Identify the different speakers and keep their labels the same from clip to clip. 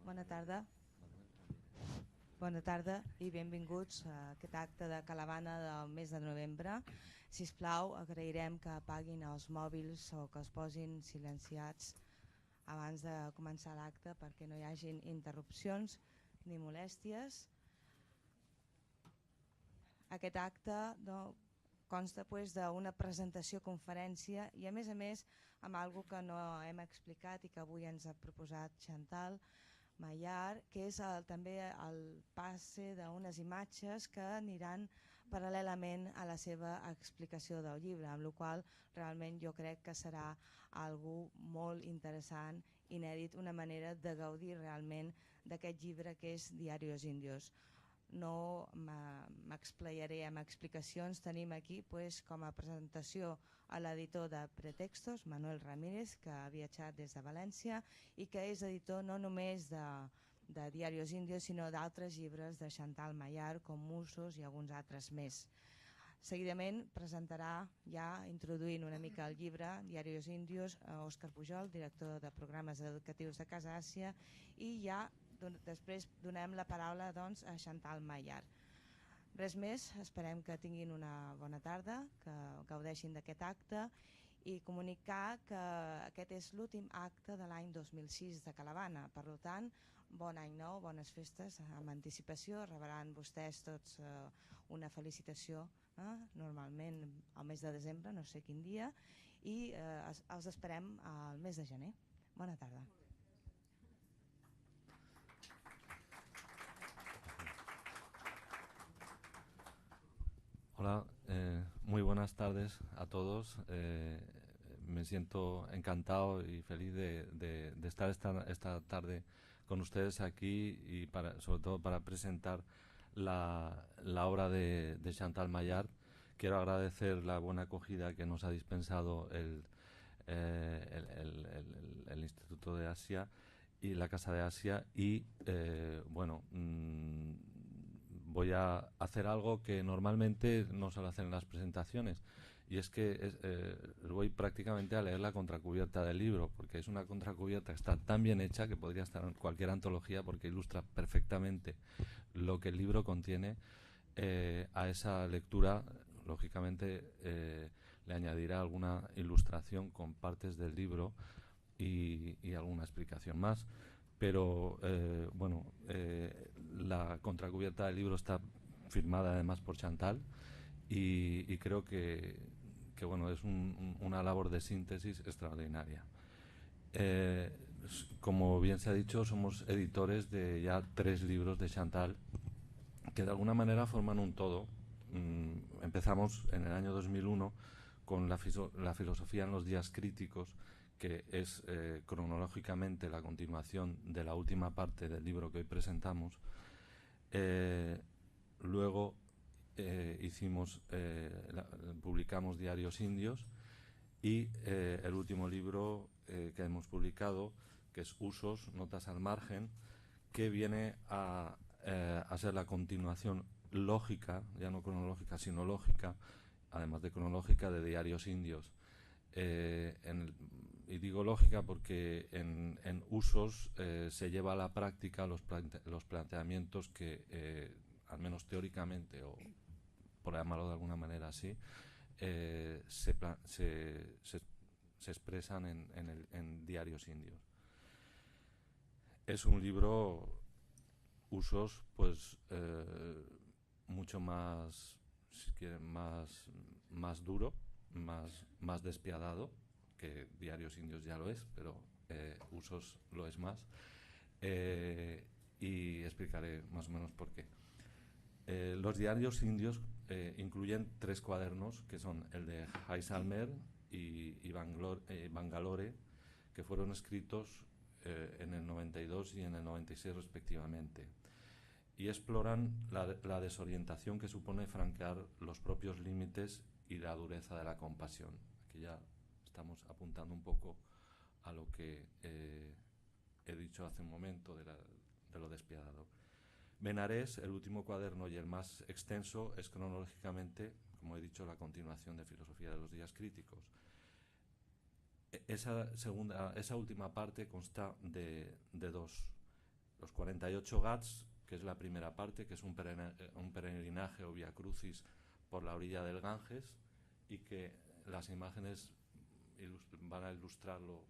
Speaker 1: Bona tarda. Bona tarda i benvinguts a aquest acte de Calavana del mes de novembre. Si us plau, agrairem que apaguin els mòbils o que es posin silenciats abans de començar l'acte perquè no hi hagin interrupcions ni molèsties. Aquest acte consta d'una presentació-conferència i a més amb alguna que no hem explicat i que avui ens ha proposat Chantal Maillard, que és també el passe d'unes imatges que aniran paral·lelament a la seva explicació del llibre, amb la qual realment jo crec que serà algo molt interessant, inèdit, una manera de gaudir realment d'aquest llibre que és Diarios Indios. No m'explayaré amb explicacions. Tenim aquí com a presentació a l'editor de Pretextos, Manuel Ramírez, que ha viatjat des de València i que és editor no només de Diarios Indios sinó d'altres llibres de Chantal Maillard com Musos i alguns altres més. Seguidament presentarà, ja introduint una mica el llibre Diarios Indios, Òscar Pujol, director de programes educatius de Casa Àsia, i ja després donem la paraula a Chantal Maillard. Res més, esperem que tinguin una bona tarda, que gaudeixin d'aquest acte i comunicar que aquest és l'últim acte de l'any 2006 de Calavana. Per tant, bon any nou, bones festes amb anticipació, rebran vostès tots una felicitació normalment al mes de desembre, no sé quin dia, i els esperem al mes de gener. Bona tarda.
Speaker 2: Hola, muy buenas tardes a todos. Me siento encantado y feliz de estar esta tarde con ustedes aquí y sobre todo para presentar la obra de Chantal Maillard. Quiero agradecer la buena acogida que nos ha dispensado el Instituto de Asia y la Casa de Asia y voy a hacer algo que normalmente no suelo hacer en las presentaciones, y es que voy prácticamente a leer la contracubierta del libro, porque es una contracubierta que está tan bien hecha que podría estar en cualquier antología porque ilustra perfectamente lo que el libro contiene. A esa lectura, lógicamente, le añadirá alguna ilustración con partes del libro y alguna explicación más. Pero la contracubierta del libro está firmada además por Chantal y creo que es una labor de síntesis extraordinaria. Como bien se ha dicho, somos editores de ya 3 libros de Chantal que de alguna manera forman un todo. Empezamos en el año 2001 con la filosofía en los días críticos, que es cronológicamente la continuación de la última parte del libro que hoy presentamos. Luego publicamos Diarios Indios y el último libro que hemos publicado, que es Usos, Notas al Margen, que viene a ser la continuación lógica, ya no cronológica, sino lógica, además de cronológica, de Diarios Indios. Y digo lógica porque en Usos se lleva a la práctica los planteamientos que, al menos teóricamente, o por llamarlo de alguna manera así, se expresan en Diarios Indios. Es un libro, Usos, pues mucho más, si quieren, más duro, más despiadado, que Diarios Indios ya lo es, pero Usos lo es más, y explicaré más o menos por qué. Los Diarios Indios incluyen 3 cuadernos, que son el de Jaisalmer y Bangalore, que fueron escritos en el 92 y en el 96 respectivamente, y exploran la desorientación que supone franquear los propios límites y la dureza de la compasión. Aquí ya estamos apuntando un poco a lo que he dicho hace un momento de lo despiadado. Benarés, el último cuaderno y el más extenso, es cronológicamente, como he dicho, la continuación de Filosofía de los días críticos. Esa última parte consta de 2. los 48 Ghats, que es la primera parte, que es un peregrinaje o vía crucis por la orilla del Ganges, y que las imágenes van a ilustrarlo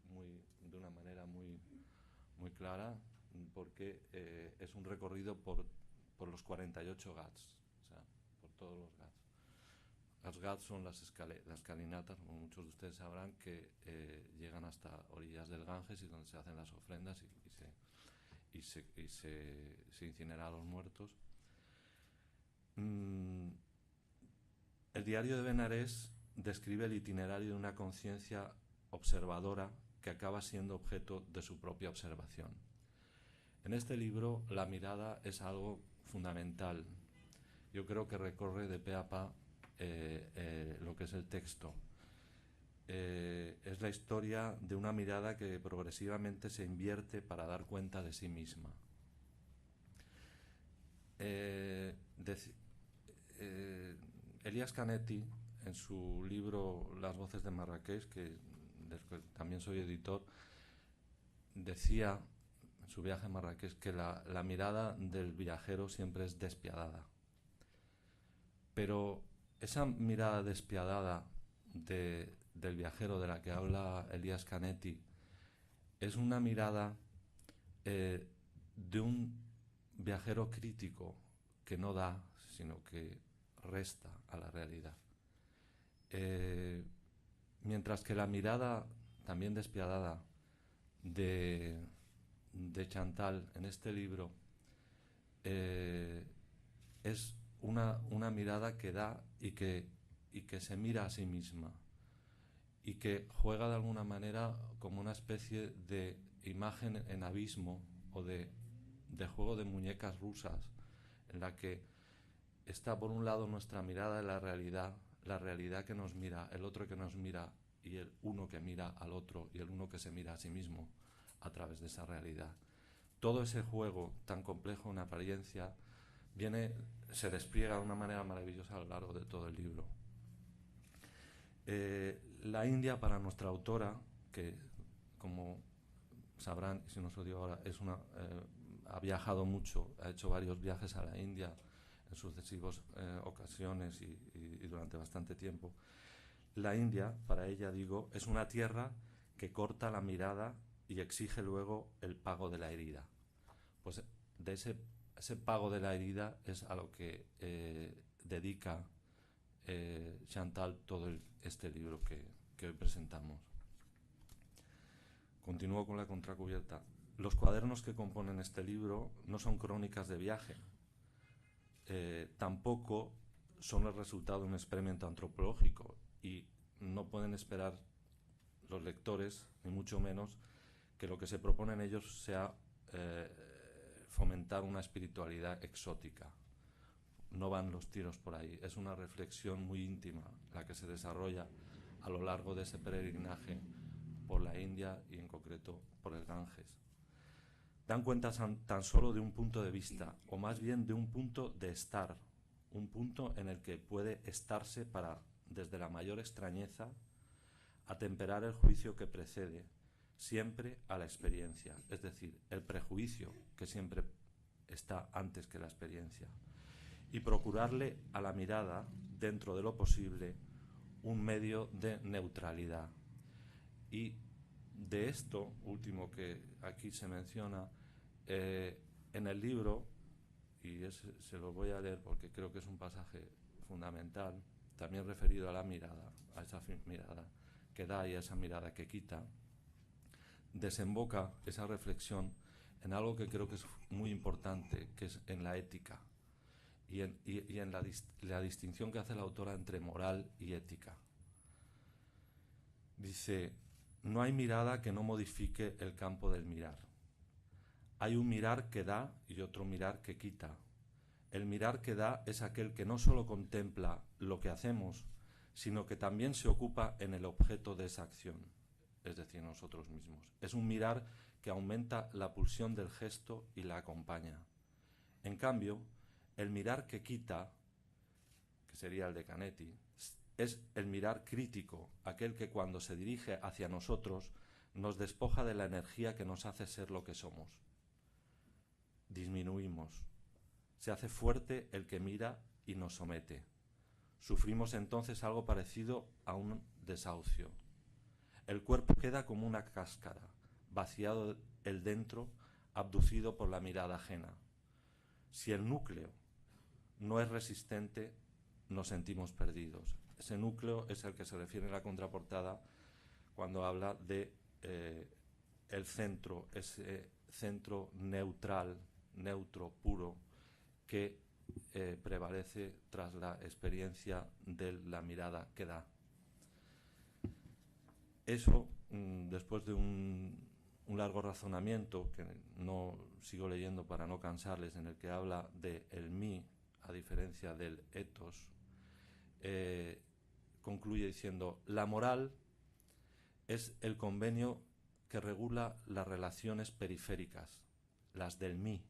Speaker 2: de una manera muy clara, porque es un recorrido por los 48 Ghats, o sea, por todos los Ghats. Los Ghats son las escalinatas, como muchos de ustedes sabrán, que llegan hasta orillas del Ganges y donde se hacen las ofrendas y se incineran a los muertos. El diario de Benarés describe el itinerario de una conciencia observadora que acaba siendo objeto de su propia observación. En este libro la mirada es algo fundamental. Yo creo que recorre de pe a pa lo que es el texto. Es la historia de una mirada que progresivamente se invierte para dar cuenta de sí misma. Elias Canetti, en su libro Las voces de Marrakech, del que también soy editor, decía en su viaje a Marrakech que la mirada del viajero siempre es despiadada. Pero esa mirada despiadada del viajero de la que habla Elias Canetti es una mirada de un viajero crítico que no da, sino que resta a la realidad. Mientras que la mirada también despiadada de Chantal en este libro es una mirada que da y que se mira a sí misma y que juega de alguna manera como una especie de imagen en abismo o de juego de muñecas rusas, en la que está por un lado nuestra mirada de la realidad que nos mira, el otro que nos mira y el uno que mira al otro y el uno que se mira a sí mismo a través de esa realidad. Todo ese juego tan complejo en apariencia se despliega de una manera maravillosa a lo largo de todo el libro. La India, para nuestra autora, que como sabrán, si no os lo digo ahora, ha viajado mucho, ha hecho varios viajes a la India en sucesivas ocasiones y durante bastante tiempo. La India, para ella, digo, es una tierra que corta la mirada y exige luego el pago de la herida. Pues de ese pago de la herida es a lo que dedica Chantal todo este libro que hoy presentamos. Continúo con la contracubierta. Los cuadernos que componen este libro no son crónicas de viaje, tampoco son el resultado de un experimento antropológico y no pueden esperar los lectores, ni mucho menos, que lo que se propone en ellos sea fomentar una espiritualidad exótica. No van los tiros por ahí, es una reflexión muy íntima la que se desarrolla a lo largo de ese peregrinaje por la India y en concreto por el Ganges. Dan cuenta tan solo de un punto de vista, o más bien de un punto de estar, un punto en el que puede estarse para, desde la mayor extrañeza, atemperar el juicio que precede siempre a la experiencia, es decir, el prejuicio que siempre está antes que la experiencia, y procurarle a la mirada, dentro de lo posible, un medio de neutralidad. Y de esto último que aquí se menciona, en el libro, y se lo voy a leer porque creo que es un pasaje fundamental, también referido a la mirada, a esa mirada que da y a esa mirada que quita, desemboca esa reflexión en algo que creo que es muy importante, que es en la ética y en la distinción que hace la autora entre moral y ética. Dice: no hay mirada que no modifique el campo del mirar. Hay un mirar que da y otro mirar que quita. El mirar que da es aquel que no solo contempla lo que hacemos, sino que también se ocupa en el objeto de esa acción, es decir, nosotros mismos. Es un mirar que aumenta la pulsión del gesto y la acompaña. En cambio, el mirar que quita, que sería el de Canetti, es el mirar crítico, aquel que cuando se dirige hacia nosotros nos despoja de la energía que nos hace ser lo que somos. disminuimos. Se hace fuerte el que mira y nos somete. Sufrimos entonces algo parecido a un desahucio. El cuerpo queda como una cáscara, vaciado el dentro, abducido por la mirada ajena. Si el núcleo no es resistente, nos sentimos perdidos. Ese núcleo es el que se refiere en la contraportada cuando habla de el centro, ese centro neutral, neutro, puro, que prevalece tras la experiencia de la mirada que da. Eso, después de un largo razonamiento, que no sigo leyendo para no cansarles, en el que habla de el mí, a diferencia del ethos, concluye diciendo: la moral es el convenio que regula las relaciones periféricas, las del mí.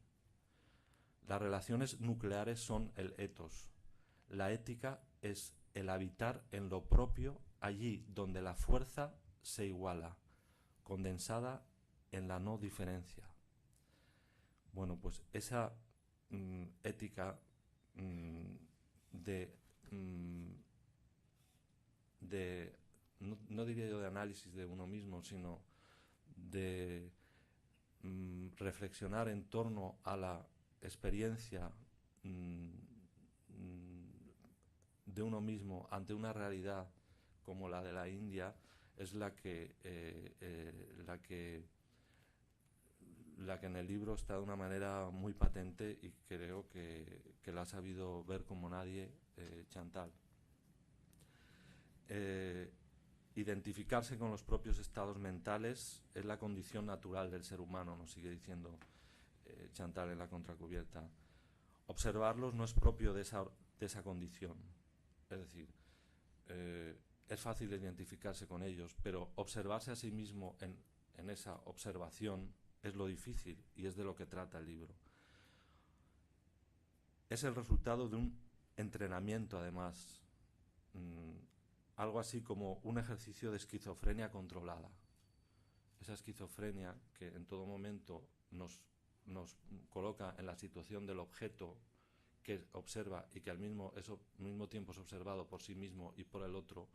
Speaker 2: Las relaciones nucleares son el ethos. La ética es el habitar en lo propio, allí donde la fuerza se iguala, condensada en la no diferencia. Bueno, pues esa ética no diría yo de análisis de uno mismo, sino de reflexionar en torno a la experiencia de uno mismo ante una realidad como la de la India, es la que en el libro está de una manera muy patente, y creo que la ha sabido ver como nadie Chantal. Identificarse con los propios estados mentales es la condición natural del ser humano, nos sigue diciendo Chantal en la contracubierta. Observarlos no es propio de esa condición. Es decir, es fácil identificarse con ellos, pero observarse a sí mismo en esa observación es lo difícil, y es de lo que trata el libro. Es el resultado de un entrenamiento, además, algo así como un ejercicio de esquizofrenia controlada. Esa esquizofrenia que en todo momento nos coloca en la situación del objeto que observa y que al mismo tiempo es observado por sí mismo y por el otro,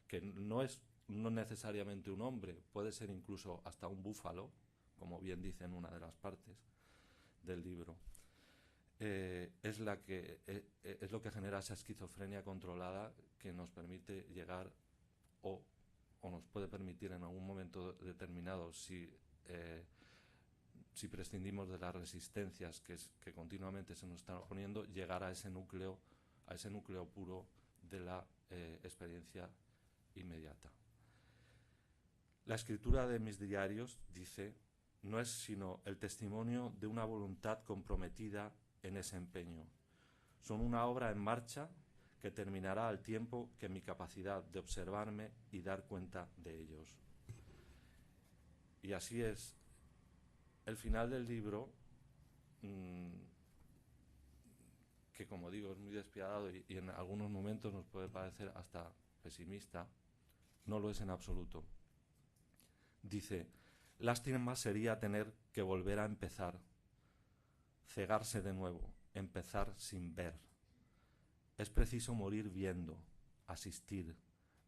Speaker 2: que no es necesariamente un hombre, puede ser incluso hasta un búfalo, como bien dice en una de las partes del libro. Es lo que genera esa esquizofrenia controlada, que nos permite llegar o nos puede permitir en algún momento determinado, si prescindimos de las resistencias que continuamente se nos están oponiendo, llegar a ese núcleo puro de la experiencia inmediata. La escritura de mis diarios, dice, no es sino el testimonio de una voluntad comprometida en ese empeño. Son una obra en marcha que terminará al tiempo que mi capacidad de observarme y dar cuenta de ellos. Y así es. El final del libro, que como digo es muy despiadado y en algunos momentos nos puede parecer hasta pesimista, no lo es en absoluto. Dice: lástima sería tener que volver a empezar, cegarse de nuevo, empezar sin ver. Es preciso morir viendo, asistir,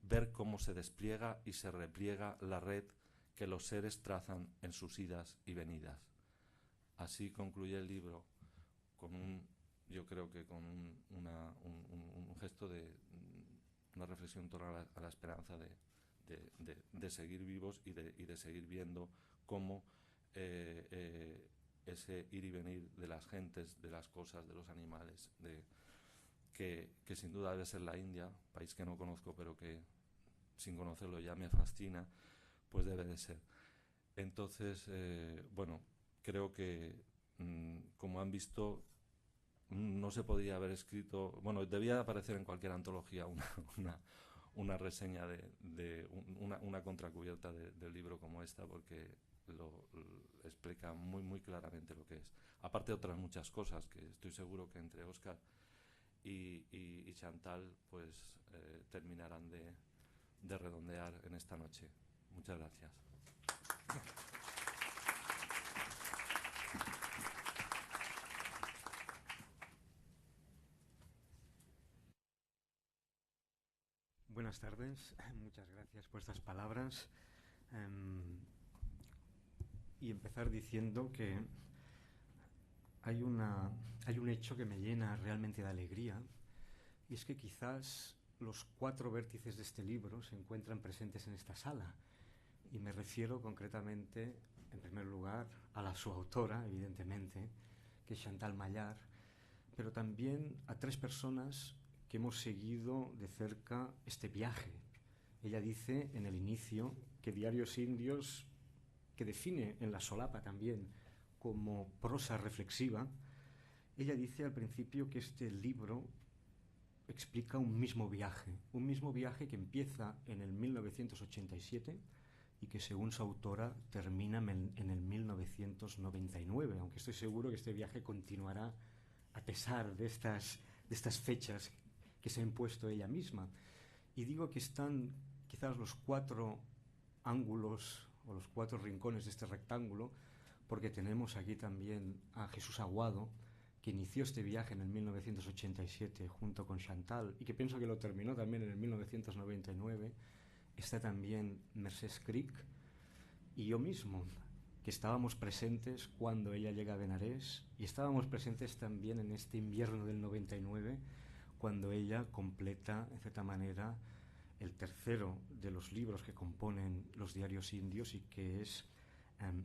Speaker 2: ver cómo se despliega y se repliega la red que los seres trazan en sus idas y venidas. Así concluye el libro, yo creo que con un gesto de una reflexión en torno a la esperanza de seguir vivos y de seguir viendo cómo ese ir y venir de las gentes, de las cosas, de los animales, que sin duda debe ser la India, país que no conozco pero que sin conocerlo ya me fascina, pues debe de ser. Entonces, bueno, creo que como han visto, no se podría haber escrito, bueno, debía aparecer en cualquier antología una reseña una contracubierta del libro como esta, porque lo explica muy muy claramente lo que es, aparte de otras muchas cosas que estoy seguro que entre Óscar y Chantal pues terminarán de redondear en esta noche. Muchas gracias.
Speaker 3: Buenas tardes, muchas gracias por estas palabras. Y empezar diciendo que hay un hecho que me llena realmente de alegría, y es que quizás los 4 vértices de este libro se encuentran presentes en esta sala, y me refiero concretamente, en primer lugar, a su autora, evidentemente, que es Chantal Maillard, pero también a 3 personas que hemos seguido de cerca este viaje. Ella dice en el inicio que Diarios Indios, que define en la solapa también como prosa reflexiva, ella dice al principio que este libro explica un mismo viaje que empieza en el 1987 y que, según su autora, termina en el 1999, aunque estoy seguro que este viaje continuará a pesar de estas fechas que se ha impuesto ella misma. Y digo que están quizás los 4 ángulos o los 4 rincones de este rectángulo, porque tenemos aquí también a Jesús Aguado, que inició este viaje en el 1987 junto con Chantal y que pienso que lo terminó también en el 1999. Está también Mercedes Crick y yo mismo, que estábamos presentes cuando ella llega a Benarés, y estábamos presentes también en este invierno del 99, cuando ella completa, en cierta manera, el tercero de los libros que componen los Diarios Indios, y que es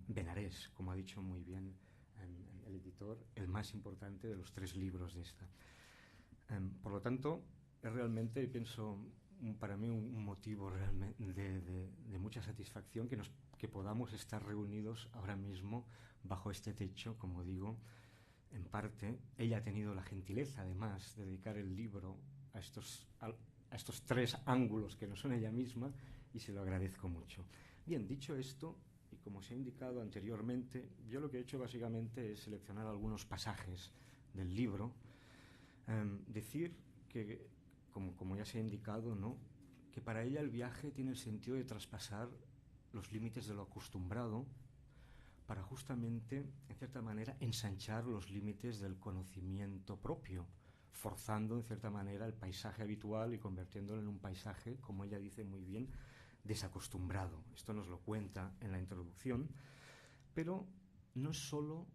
Speaker 3: Benarés, como ha dicho muy bien el editor, el más importante de los 3 libros de esta. Por lo tanto, es realmente, pienso, para mí un motivo realmente de mucha satisfacción que podamos estar reunidos ahora mismo bajo este techo, como digo. En parte, ella ha tenido la gentileza, además, de dedicar el libro a estos 3 ángulos que no son ella misma, y se lo agradezco mucho. Bien, dicho esto, y como se ha indicado anteriormente, yo lo que he hecho básicamente es seleccionar algunos pasajes del libro, decir que, como ya se ha indicado, ¿no?, que para ella el viaje tiene el sentido de traspasar los límites de lo acostumbrado para justamente, en cierta manera, ensanchar los límites del conocimiento propio, forzando, en cierta manera, el paisaje habitual y convirtiéndolo en un paisaje, como ella dice muy bien, desacostumbrado. Esto nos lo cuenta en la introducción, pero no es solo,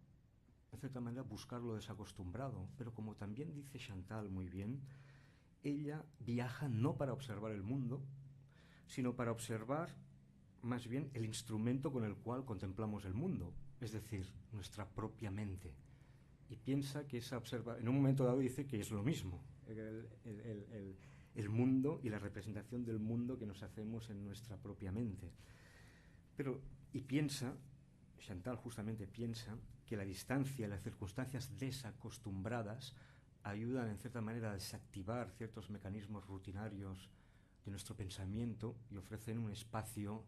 Speaker 3: en cierta manera, buscar lo desacostumbrado, pero como también dice Chantal muy bien, ella viaja no para observar el mundo, sino para observar más bien el instrumento con el cual contemplamos el mundo, es decir, nuestra propia mente. Y piensa que en un momento dado dice que es lo mismo, el mundo y la representación del mundo que nos hacemos en nuestra propia mente. Y piensa, Chantal justamente piensa, que la distancia y las circunstancias desacostumbradas ayudan en cierta manera a desactivar ciertos mecanismos rutinarios de nuestro pensamiento y ofrecen un espacio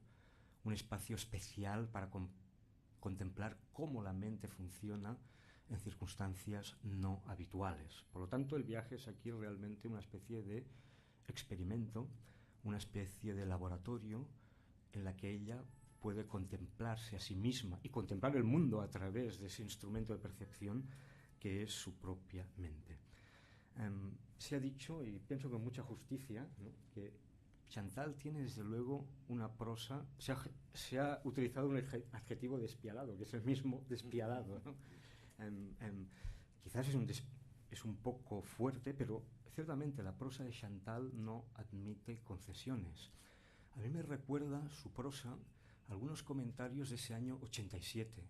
Speaker 3: especial para contemplar cómo la mente funciona en circunstancias no habituales. Por lo tanto, el viaje es aquí realmente una especie de experimento, una especie de laboratorio en la que ella puede contemplarse a sí misma y contemplar el mundo a través de ese instrumento de percepción que es su propia mente. Se ha dicho, y pienso con mucha justicia, ¿no?, que Chantal tiene desde luego una prosa, se ha utilizado un adjetivo despiadado, que es el mismo despiadado, ¿no? Quizás es un poco fuerte, pero ciertamente la prosa de Chantal no admite concesiones. A mí me recuerda su prosa algunos comentarios de ese año 87,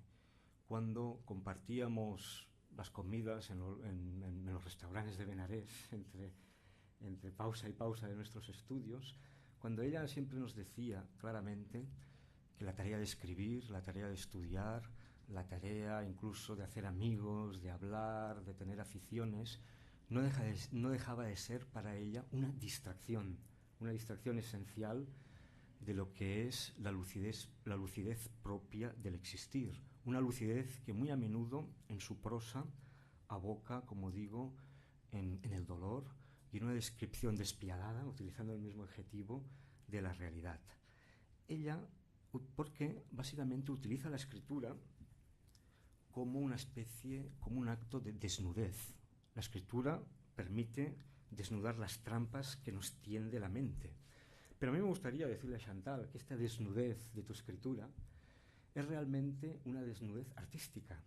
Speaker 3: cuando compartíamos las comidas en los restaurantes de Benarés, entre pausa y pausa de nuestros estudios, cuando ella siempre nos decía claramente que la tarea de escribir, la tarea de estudiar, la tarea incluso de hacer amigos, de hablar, de tener aficiones, no dejaba de ser para ella una distracción esencial de lo que es la lucidez propia del existir, una lucidez que muy a menudo en su prosa aboca, como digo, en el dolor y en una descripción despiadada, utilizando el mismo adjetivo, de la realidad. Ella, porque básicamente utiliza la escritura como un acto de desnudez. La escritura permite desnudar las trampas que nos tiende la mente. Pero a mí me gustaría decirle a Chantal que esta desnudez de tu escritura es realmente una desnudez artística,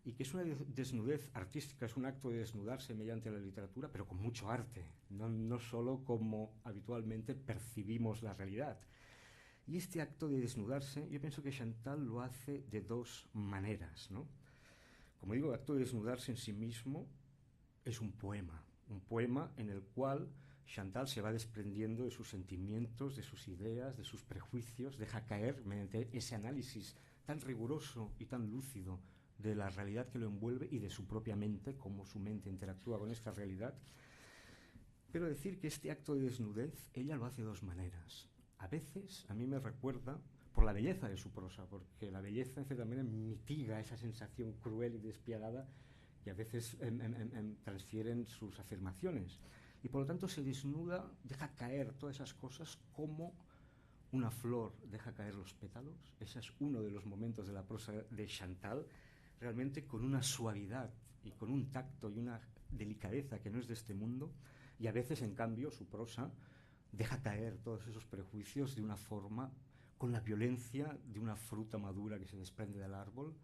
Speaker 3: y que es una desnudez artística, es un acto de desnudarse mediante la literatura, pero con mucho arte, no solo como habitualmente percibimos la realidad. Y este acto de desnudarse, yo pienso que Chantal lo hace de dos maneras, ¿no? Como digo, el acto de desnudarse en sí mismo es un poema en el cual Chantal se va desprendiendo de sus sentimientos, de sus ideas, de sus prejuicios, deja caer mediante ese análisis tan riguroso y tan lúcido de la realidad que lo envuelve y de su propia mente, cómo su mente interactúa con esta realidad. Pero decir que este acto de desnudez ella lo hace de dos maneras. A veces a mí me recuerda, por la belleza de su prosa, porque la belleza en cierta manera mitiga esa sensación cruel y despiadada que a veces transfieren sus afirmaciones. Y por lo tanto se desnuda, deja caer todas esas cosas como una flor deja caer los pétalos. Ese es uno de los momentos de la prosa de Chantal, realmente con una suavidad y con un tacto y una delicadeza que no es de este mundo, y a veces, en cambio, su prosa deja caer todos esos prejuicios de una forma, con la violencia de una fruta madura que se desprende del árbol,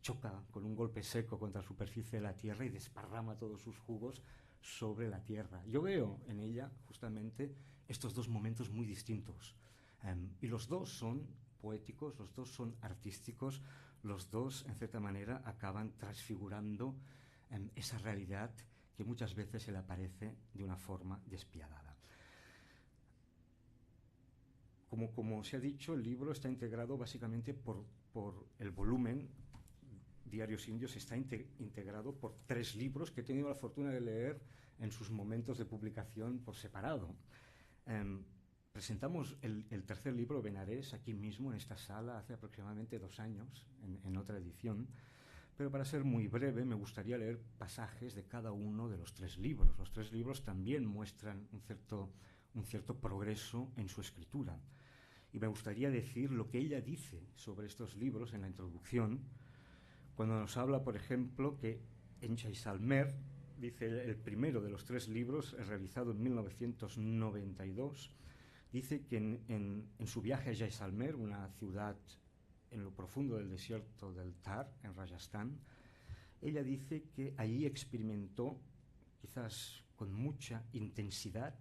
Speaker 3: choca con un golpe seco contra la superficie de la tierra y desparrama todos sus jugos sobre la tierra. Yo veo en ella justamente estos dos momentos muy distintos, y los dos son poéticos, los dos son artísticos, los dos, en cierta manera, acaban transfigurando esa realidad que muchas veces se le aparece de una forma despiadada. Como se ha dicho, el libro está integrado básicamente por el volumen. Diarios Indios está integrado por 3 libros que he tenido la fortuna de leer en sus momentos de publicación por separado. Presentamos el tercer libro, Benarés, aquí mismo en esta sala hace aproximadamente 2 años, en otra edición, pero para ser muy breve me gustaría leer pasajes de cada uno de los 3 libros. Los 3 libros también muestran un cierto progreso en su escritura, y me gustaría decir lo que ella dice sobre estos libros en la introducción, cuando nos habla, por ejemplo, que en Jaisalmer, dice el primero de los 3 libros, realizado en 1992, dice que en su viaje a Jaisalmer, una ciudad en lo profundo del desierto del Thar, en Rajasthan, ella dice que allí experimentó, quizás con mucha intensidad,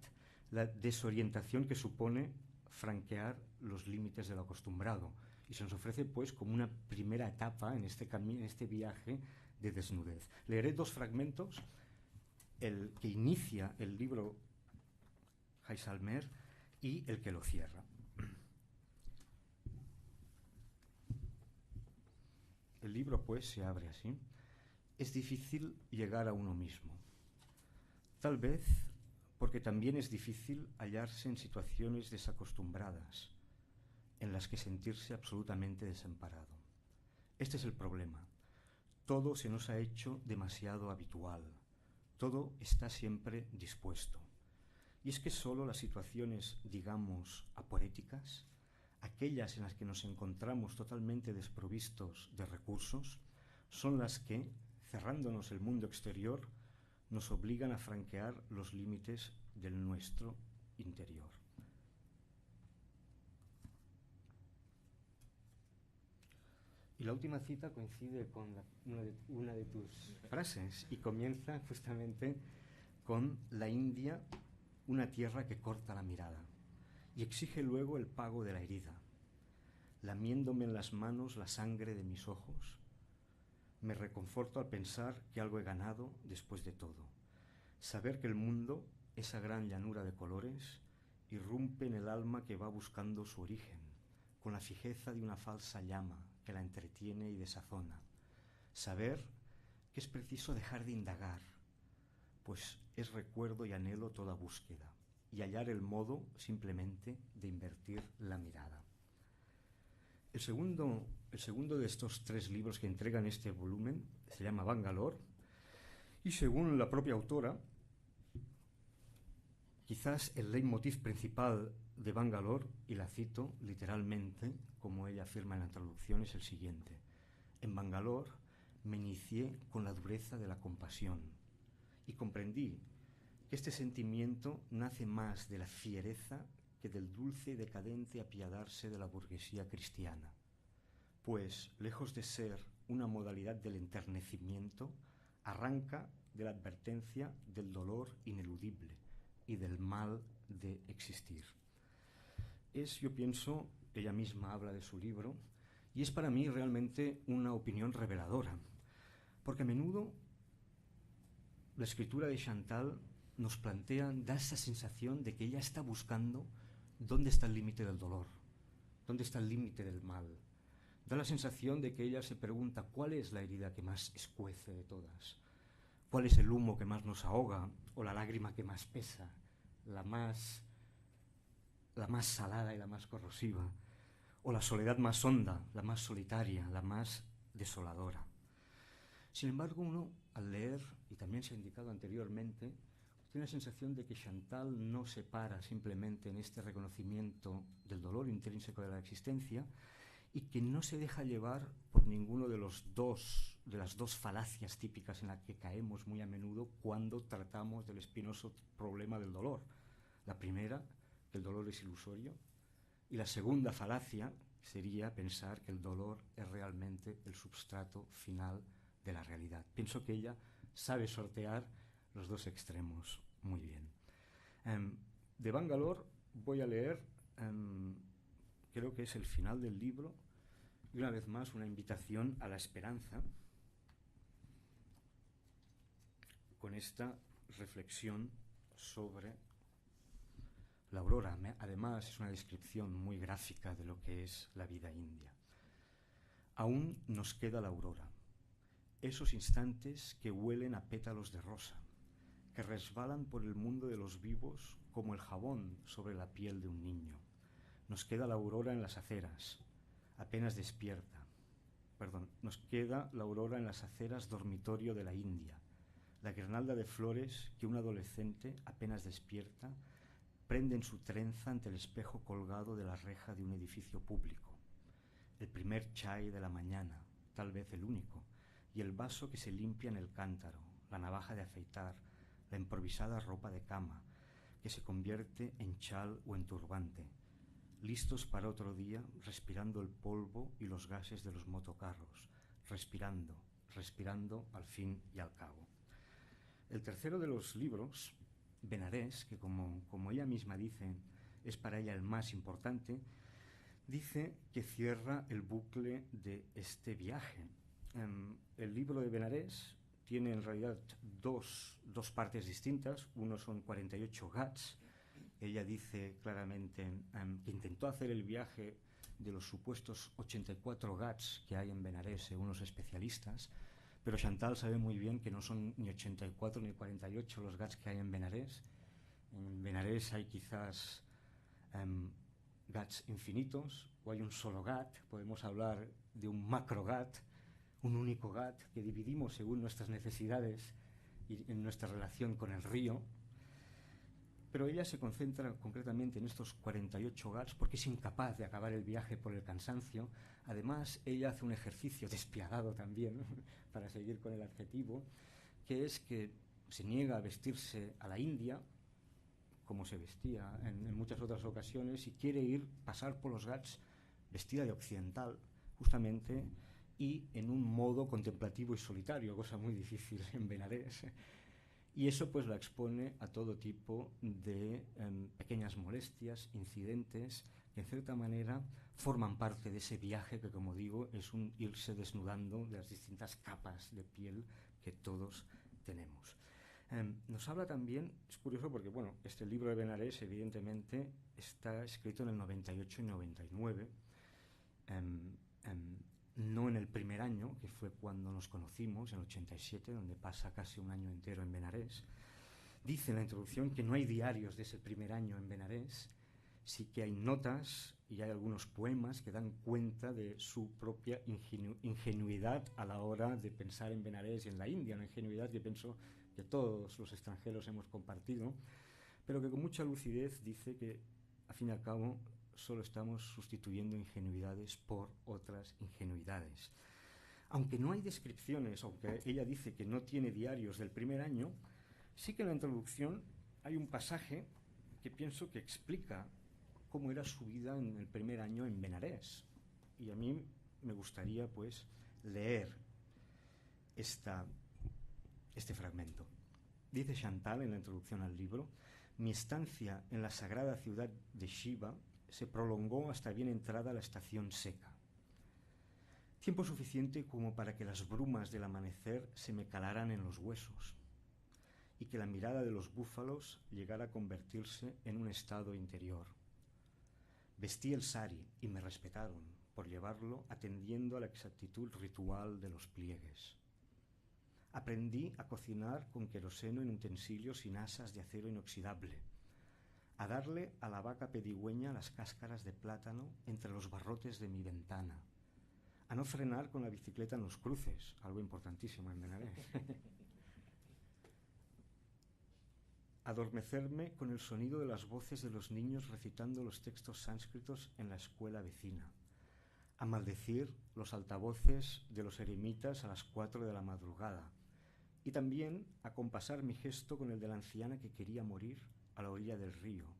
Speaker 3: la desorientación que supone franquear los límites de lo acostumbrado. Y se nos ofrece, pues, como una primera etapa en este viaje de desnudez. Leeré 2 fragmentos, el que inicia el libro Jaisalmer y el que lo cierra. El libro, pues, se abre así. Es difícil llegar a uno mismo. Tal vez porque también es difícil hallarse en situaciones desacostumbradas, en las que sentirse absolutamente desamparado. Este es el problema. Todo se nos ha hecho demasiado habitual. Todo está siempre dispuesto. Y es que solo las situaciones, digamos, aporéticas, aquellas en las que nos encontramos totalmente desprovistos de recursos, son las que, cerrándonos el mundo exterior, nos obligan a franquear los límites del nuestro interior. Y la última cita coincide con una de tus frases y comienza justamente con la India, una tierra que corta la mirada y exige luego el pago de la herida. Lamiéndome en las manos la sangre de mis ojos, me reconforto al pensar que algo he ganado después de todo. Saber que el mundo, esa gran llanura de colores, irrumpe en el alma que va buscando su origen, con la fijeza de una falsa llama que la entretiene y desazona. Saber que es preciso dejar de indagar, pues es recuerdo y anhelo toda búsqueda, y hallar el modo simplemente de invertir la mirada. El segundo de estos 3 libros que entregan este volumen se llama Bangalore, y según la propia autora, quizás el leitmotiv principal de Bangalore, y la cito literalmente, como ella afirma en la introducción, es el siguiente: en Bangalore me inicié con la dureza de la compasión y comprendí que este sentimiento nace más de la fiereza que del dulce y decadente apiadarse de la burguesía cristiana, pues, lejos de ser una modalidad del enternecimiento, arranca de la advertencia del dolor ineludible y del mal de existir. Es, yo pienso, ella misma habla de su libro, y es para mí realmente una opinión reveladora, porque a menudo la escritura de Chantal nos plantea, da esa sensación de que ella está buscando dónde está el límite del dolor, dónde está el límite del mal. Da la sensación de que ella se pregunta cuál es la herida que más escuece de todas, cuál es el humo que más nos ahoga, o la lágrima que más pesa, la más salada y la más corrosiva, o la soledad más honda, la más solitaria, la más desoladora. Sin embargo, uno, al leer, y también se ha indicado anteriormente, tiene la sensación de que Chantal no se para simplemente en este reconocimiento del dolor intrínseco de la existencia y que no se deja llevar por ninguno de las dos falacias típicas en las que caemos muy a menudo cuando tratamos del espinoso problema del dolor. La primera, que el dolor es ilusorio, y la segunda falacia sería pensar que el dolor es realmente el substrato final de la realidad. Pienso que ella sabe sortear los dos extremos muy bien. De Bangalore voy a leer, creo que es el final del libro, y una vez más una invitación a la esperanza con esta reflexión sobre la aurora. Además, es una descripción muy gráfica de lo que es la vida india. Aún nos queda la aurora, esos instantes que huelen a pétalos de rosa, que resbalan por el mundo de los vivos como el jabón sobre la piel de un niño. Nos queda la aurora en las aceras, apenas despierta. Nos queda la aurora en las aceras dormitorio de la India, la guirnalda de flores que un adolescente, apenas despierta, prende en su trenza ante el espejo colgado de la reja de un edificio público. El primer chai de la mañana, tal vez el único, y el vaso que se limpia en el cántaro, la navaja de afeitar, la improvisada ropa de cama, que se convierte en chal o en turbante, listos para otro día, respirando el polvo y los gases de los motocarros, respirando al fin y al cabo. El tercero de los libros, Benarés, que como ella misma dice, es para ella el más importante, dice que cierra el bucle de este viaje. El libro de Benarés tiene en realidad dos partes distintas. Uno son 48 ghats. Ella dice claramente que intentó hacer el viaje de los supuestos 84 ghats que hay en Benarés, según los especialistas, pero Chantal sabe muy bien que no son ni 84 ni 48 los ghats que hay en Benarés. En Benarés hay quizás ghats infinitos, o hay un solo ghat. Podemos hablar de un macro ghat, un único ghat que dividimos según nuestras necesidades y en nuestra relación con el río. Pero ella se concentra concretamente en estos 48 ghats porque es incapaz de acabar el viaje por el cansancio. Además, ella hace un ejercicio despiadado también, para seguir con el adjetivo, que es que se niega a vestirse a la India, como se vestía en muchas otras ocasiones, y quiere pasar por los ghats vestida de occidental, justamente, y en un modo contemplativo y solitario, cosa muy difícil en Benarés. Y eso pues la expone a todo tipo de pequeñas molestias, incidentes, que en cierta manera forman parte de ese viaje que, como digo, es un irse desnudando de las distintas capas de piel que todos tenemos. Nos habla también, es curioso porque bueno, este libro de Benarés evidentemente está escrito en el 98 y 99, no en el primer año, que fue cuando nos conocimos, en el 87, donde pasa casi un año entero en Benarés. Dice en la introducción que no hay diarios de ese primer año en Benarés, sí que hay notas y hay algunos poemas que dan cuenta de su propia ingenuidad a la hora de pensar en Benarés y en la India, una ingenuidad que pienso que todos los extranjeros hemos compartido, pero que con mucha lucidez dice que, al fin y al cabo, solo estamos sustituyendo ingenuidades por otras ingenuidades. Aunque no hay descripciones, aunque ella dice que no tiene diarios del primer año, sí que en la introducción hay un pasaje que pienso que explica cómo era su vida en el primer año en Benarés. Y a mí me gustaría pues leer este fragmento. Dice Chantal en la introducción al libro: mi estancia en la sagrada ciudad de Shiva se prolongó hasta bien entrada la estación seca. Tiempo suficiente como para que las brumas del amanecer se me calaran en los huesos y que la mirada de los búfalos llegara a convertirse en un estado interior. Vestí el sari y me respetaron por llevarlo atendiendo a la exactitud ritual de los pliegues. Aprendí a cocinar con queroseno en utensilios sin asas de acero inoxidable, a darle a la vaca pedigüeña las cáscaras de plátano entre los barrotes de mi ventana, a no frenar con la bicicleta en los cruces, algo importantísimo en Benarés, adormecerme con el sonido de las voces de los niños recitando los textos sánscritos en la escuela vecina, a maldecir los altavoces de los eremitas a las 4 de la madrugada, y también a compasar mi gesto con el de la anciana que quería morir a la orilla del río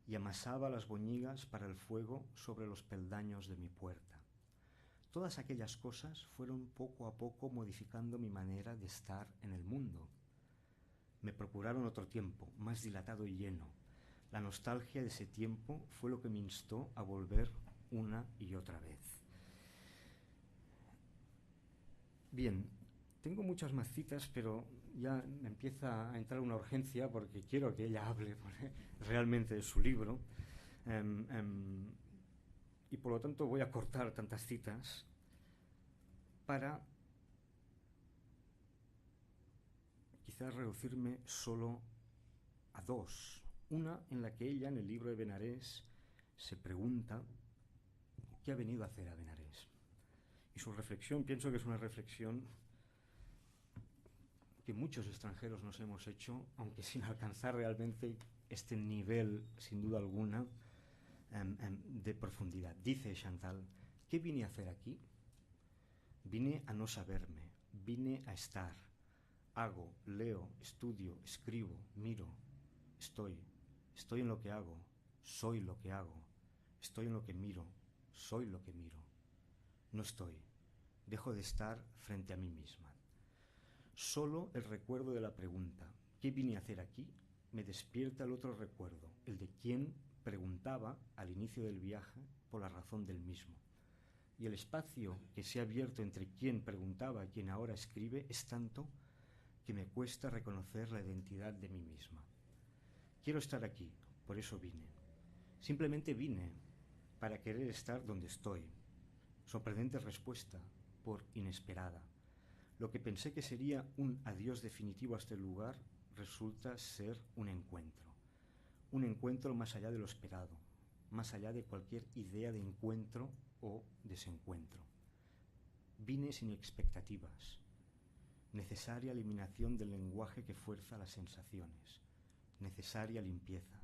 Speaker 3: y amasaba las boñigas para el fuego sobre los peldaños de mi puerta. Todas aquellas cosas fueron poco a poco modificando mi manera de estar en el mundo. Me procuraron otro tiempo, más dilatado y lleno. La nostalgia de ese tiempo fue lo que me instó a volver una y otra vez. Bien, tengo muchas más citas, pero ya me empieza a entrar una urgencia porque quiero que ella hable realmente de su libro. Y por lo tanto voy a cortar tantas citas para quizás reducirme solo a dos. Una en la que ella, en el libro de Benarés, se pregunta qué ha venido a hacer a Benarés. Y su reflexión, pienso que es una reflexión que muchos extranjeros nos hemos hecho, aunque sin alcanzar realmente este nivel, sin duda alguna, de profundidad. Dice Chantal: ¿qué vine a hacer aquí? Vine a no saberme, vine a estar. Hago, leo, estudio, escribo, miro, estoy en lo que hago, soy lo que hago, estoy en lo que miro, soy lo que miro. No estoy, dejo de estar frente a mí misma. Solo el recuerdo de la pregunta, ¿qué vine a hacer aquí?, me despierta el otro recuerdo, el de quien preguntaba al inicio del viaje por la razón del mismo. Y el espacio que se ha abierto entre quien preguntaba y quien ahora escribe es tanto que me cuesta reconocer la identidad de mí misma. Quiero estar aquí, por eso vine. Simplemente vine para querer estar donde estoy. Sorprendente respuesta, por inesperada. Lo que pensé que sería un adiós definitivo a este lugar resulta ser un encuentro. Un encuentro más allá de lo esperado, más allá de cualquier idea de encuentro o desencuentro. Vine sin expectativas. Necesaria eliminación del lenguaje que fuerza las sensaciones. Necesaria limpieza.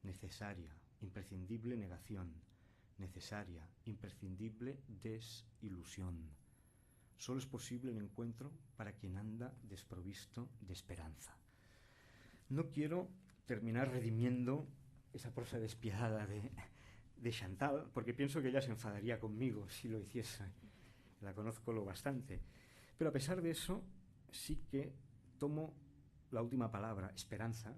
Speaker 3: Necesaria, imprescindible negación. Necesaria, imprescindible desilusión. Solo es posible el encuentro para quien anda desprovisto de esperanza. No quiero terminar redimiendo esa prosa despiadada de Chantal, porque pienso que ella se enfadaría conmigo si lo hiciese. La conozco lo bastante. Pero a pesar de eso, sí que tomo la última palabra, esperanza,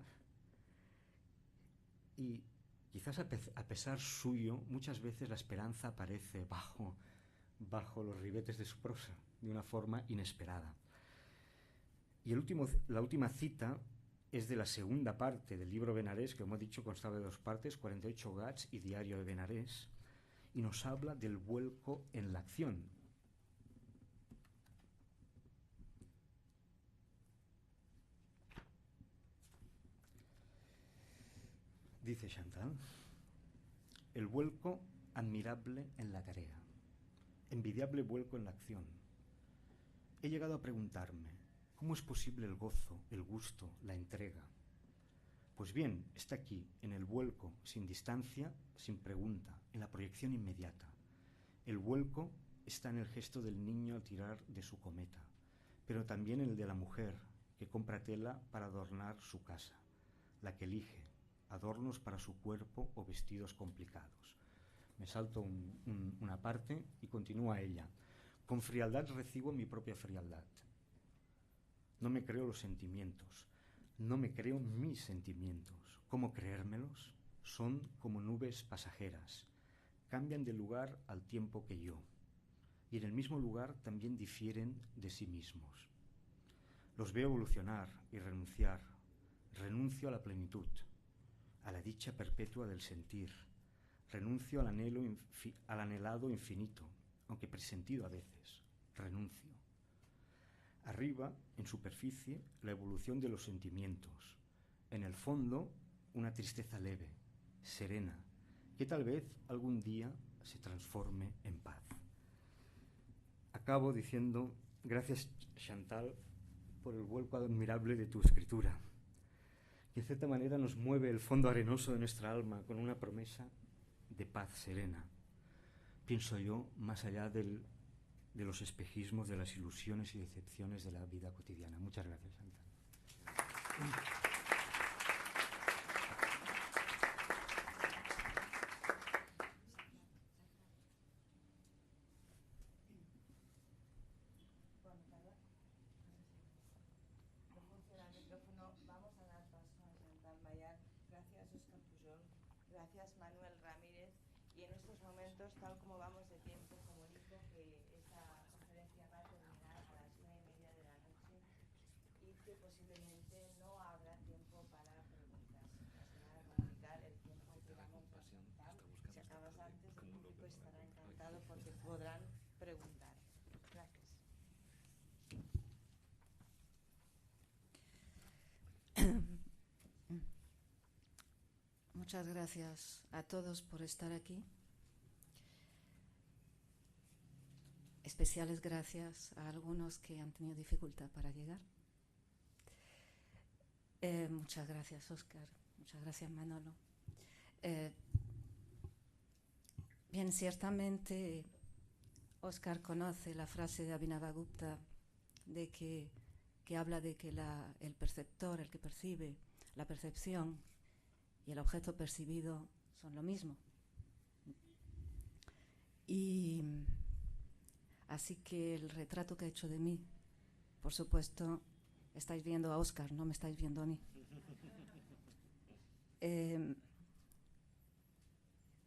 Speaker 3: y quizás a pesar suyo, muchas veces la esperanza aparece bajo los ribetes de su prosa, de una forma inesperada. Y la última cita es de la segunda parte del libro Benarés, que, como he dicho, constaba de 2 partes, 48 Gats y Diario de Benarés, y nos habla del vuelco en la acción. Dice Chantal: el vuelco admirable en la tarea, envidiable vuelco en la acción. He llegado a preguntarme, ¿cómo es posible el gozo, el gusto, la entrega? Pues bien, está aquí, en el vuelco, sin distancia, sin pregunta, en la proyección inmediata. El vuelco está en el gesto del niño al tirar de su cometa, pero también en el de la mujer que compra tela para adornar su casa, la que elige, adornos para su cuerpo o vestidos complicados. Me salto una parte y continúa ella. Con frialdad recibo mi propia frialdad. No me creo los sentimientos, no me creo mis sentimientos. ¿Cómo creérmelos? Son como nubes pasajeras, cambian de lugar al tiempo que yo, y en el mismo lugar también difieren de sí mismos. Los veo evolucionar y renunciar. Renuncio a la plenitud, a la dicha perpetua del sentir. Renuncio al anhelado infinito, aunque presentido a veces. Renuncio. Arriba, en superficie, la evolución de los sentimientos. En el fondo, una tristeza leve, serena, que tal vez algún día se transforme en paz. Acabo diciendo, gracias Chantal por el vuelco admirable de tu escritura, que en cierta manera nos mueve el fondo arenoso de nuestra alma con una promesa de paz serena. Pienso yo, más allá de los espejismos, de las ilusiones y decepciones de la vida cotidiana. Muchas gracias, Chantal.
Speaker 1: Gracias Manuel Ramírez, y en estos momentos, tal como vamos de tiempo, comunico que esta conferencia va a terminar a las 9:30 de la noche y que posiblemente no habrá tiempo para preguntas. Se va a comunicar el tiempo que vamos a contar. Si acabas antes, el público estará encantado porque podrán preguntar. Gracias.
Speaker 4: Muchas gracias a todos por estar aquí. Especiales gracias a algunos que han tenido dificultad para llegar. Muchas gracias, Óscar. Muchas gracias, Manolo. Bien, ciertamente Óscar conoce la frase de Abhinavagupta de que habla de que el perceptor, el que percibe, la percepción y el objeto percibido son lo mismo. Y así que el retrato que he hecho de mí, por supuesto, estáis viendo a Óscar, no me estáis viendo a mí.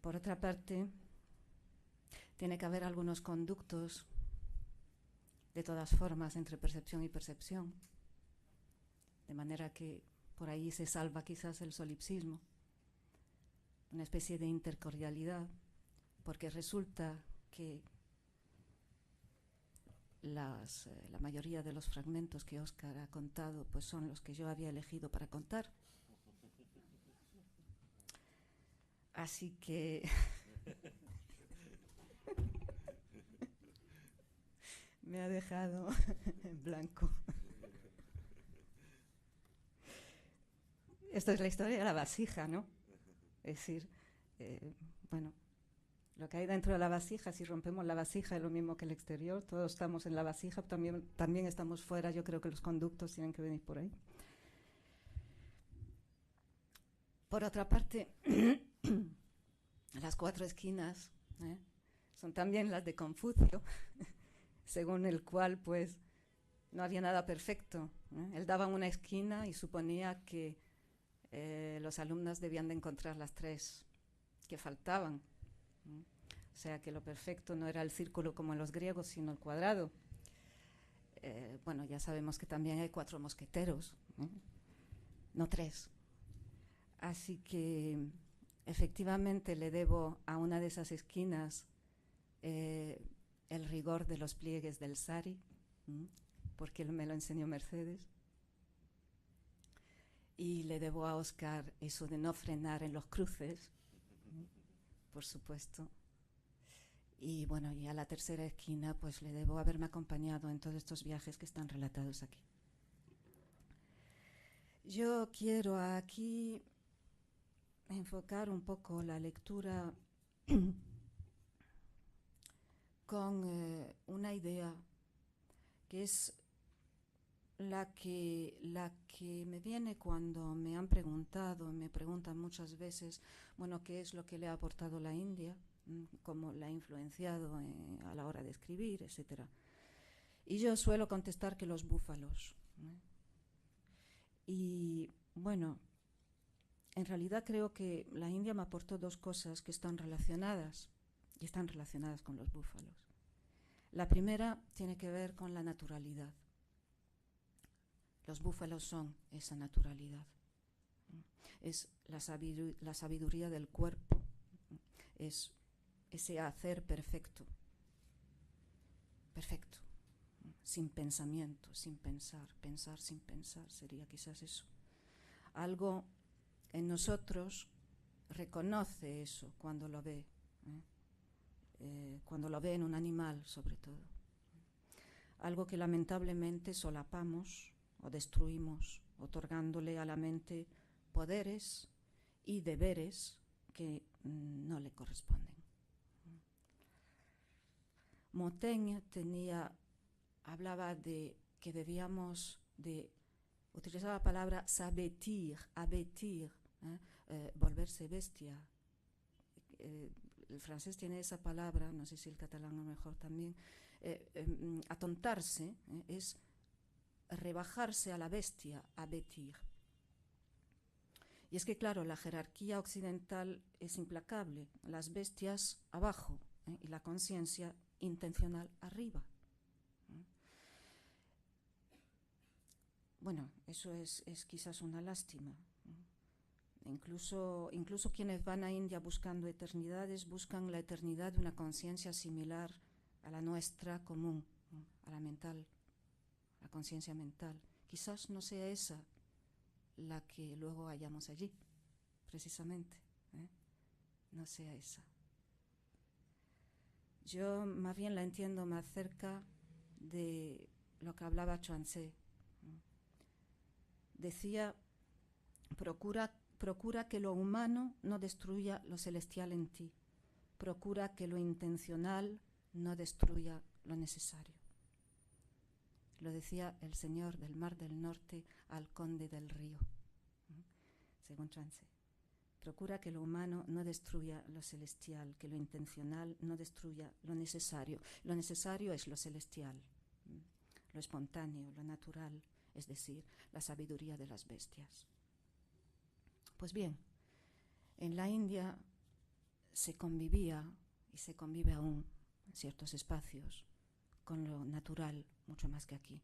Speaker 4: Por otra parte, tiene que haber algunos conductos, de todas formas, entre percepción y percepción, de manera que por ahí se salva quizás el solipsismo, una especie de intercordialidad, porque resulta que la mayoría de los fragmentos que Óscar ha contado pues son los que yo había elegido para contar. Así que me ha dejado en blanco. Esto es la historia de la vasija, ¿no? Es decir, bueno, lo que hay dentro de la vasija, si rompemos la vasija es lo mismo que el exterior, todos estamos en la vasija, también estamos fuera, yo creo que los conductos tienen que venir por ahí. Por otra parte, las 4 esquinas son también las de Confucio, según el cual pues no había nada perfecto. Él daba una esquina y suponía que los alumnos debían de encontrar las 3 que faltaban. O sea que lo perfecto no era el círculo como en los griegos, sino el cuadrado. Bueno, ya sabemos que también hay 4 mosqueteros, no 3. Así que efectivamente le debo a una de esas esquinas el rigor de los pliegues del sari, porque me lo enseñó Mercedes. Y le debo a Óscar eso de no frenar en los cruces, por supuesto. Y bueno, y a la tercera esquina pues le debo haberme acompañado en todos estos viajes que están relatados aquí. Yo quiero aquí enfocar un poco la lectura con una idea que es la que me viene cuando me han preguntado, me preguntan muchas veces, bueno, ¿qué es lo que le ha aportado la India? ¿Cómo la ha influenciado a la hora de escribir, etcétera? Y yo suelo contestar que los búfalos, ¿no? Y bueno, en realidad creo que la India me aportó dos cosas que están relacionadas, y están relacionadas con los búfalos. La primera tiene que ver con la naturalidad. Los búfalos son esa naturalidad. Es la sabiduría del cuerpo, es ese hacer perfecto, perfecto, sin pensamiento, sin pensar, pensar sin pensar, sería quizás eso. Algo en nosotros reconoce eso cuando lo ve, cuando lo ve en un animal sobre todo. Algo que lamentablemente solapamos o destruimos, otorgándole a la mente poderes y deberes que no le corresponden. Montaigne hablaba de que debíamos de utilizar la palabra s'abetir, abetir, volverse bestia. El francés tiene esa palabra, no sé si el catalán a lo mejor también. Atontarse es rebajarse a la bestia, abetir. Y es que, claro, la jerarquía occidental es implacable, las bestias abajo, y la conciencia intencional arriba. Bueno, eso es quizás una lástima. Incluso quienes van a India buscando eternidades, buscan la eternidad de una conciencia similar a la nuestra común, a la mental, la conciencia mental. Quizás no sea esa la que luego hallamos allí, precisamente, no sea esa. Yo más bien la entiendo más cerca de lo que hablaba Chuang Tze. Decía, procura que lo humano no destruya lo celestial en ti. Procura que lo intencional no destruya lo necesario. Lo decía el señor del Mar del Norte al conde del Río, según Chuang Tze. Procura que lo humano no destruya lo celestial, que lo intencional no destruya lo necesario. Lo necesario es lo celestial, lo espontáneo, lo natural, es decir, la sabiduría de las bestias. Pues bien, en la India se convivía y se convive aún en ciertos espacios con lo natural, mucho más que aquí,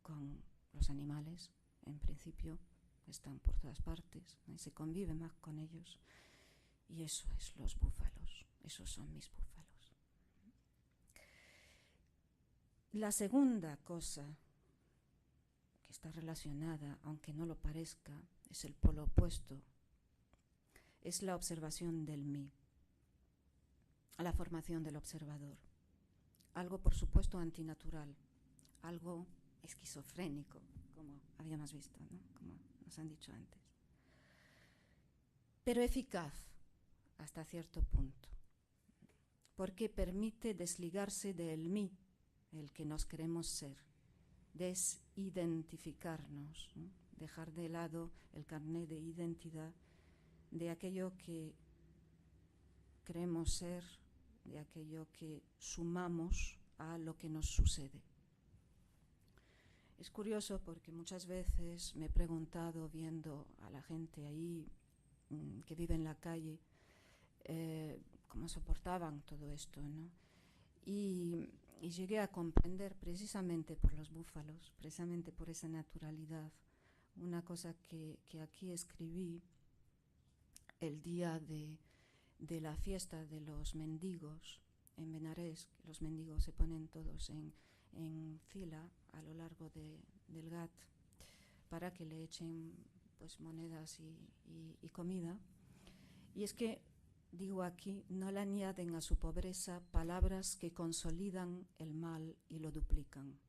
Speaker 4: con los animales, en principio, están por todas partes, ¿no? Y se convive más con ellos. Y eso es los búfalos, esos son mis búfalos. La segunda cosa que está relacionada, aunque no lo parezca, es el polo opuesto, es la observación del mí, la formación del observador. Algo, por supuesto, antinatural, algo esquizofrénico, como habíamos visto, ¿no? Como nos han dicho antes. Pero eficaz hasta cierto punto, porque permite desligarse del mí, el que nos queremos ser, desidentificarnos, ¿no? Dejar de lado el carné de identidad de aquello que creemos ser, de aquello que sumamos a lo que nos sucede. Es curioso porque muchas veces me he preguntado, viendo a la gente ahí que vive en la calle, cómo soportaban todo esto, ¿no? Y llegué a comprender, precisamente por los búfalos, precisamente por esa naturalidad, una cosa que aquí escribí el día de la fiesta de los mendigos en Benarés, que los mendigos se ponen todos en fila a lo largo del Ghat para que le echen pues monedas y comida. Y es que, digo aquí, no le añaden a su pobreza palabras que consolidan el mal y lo duplican.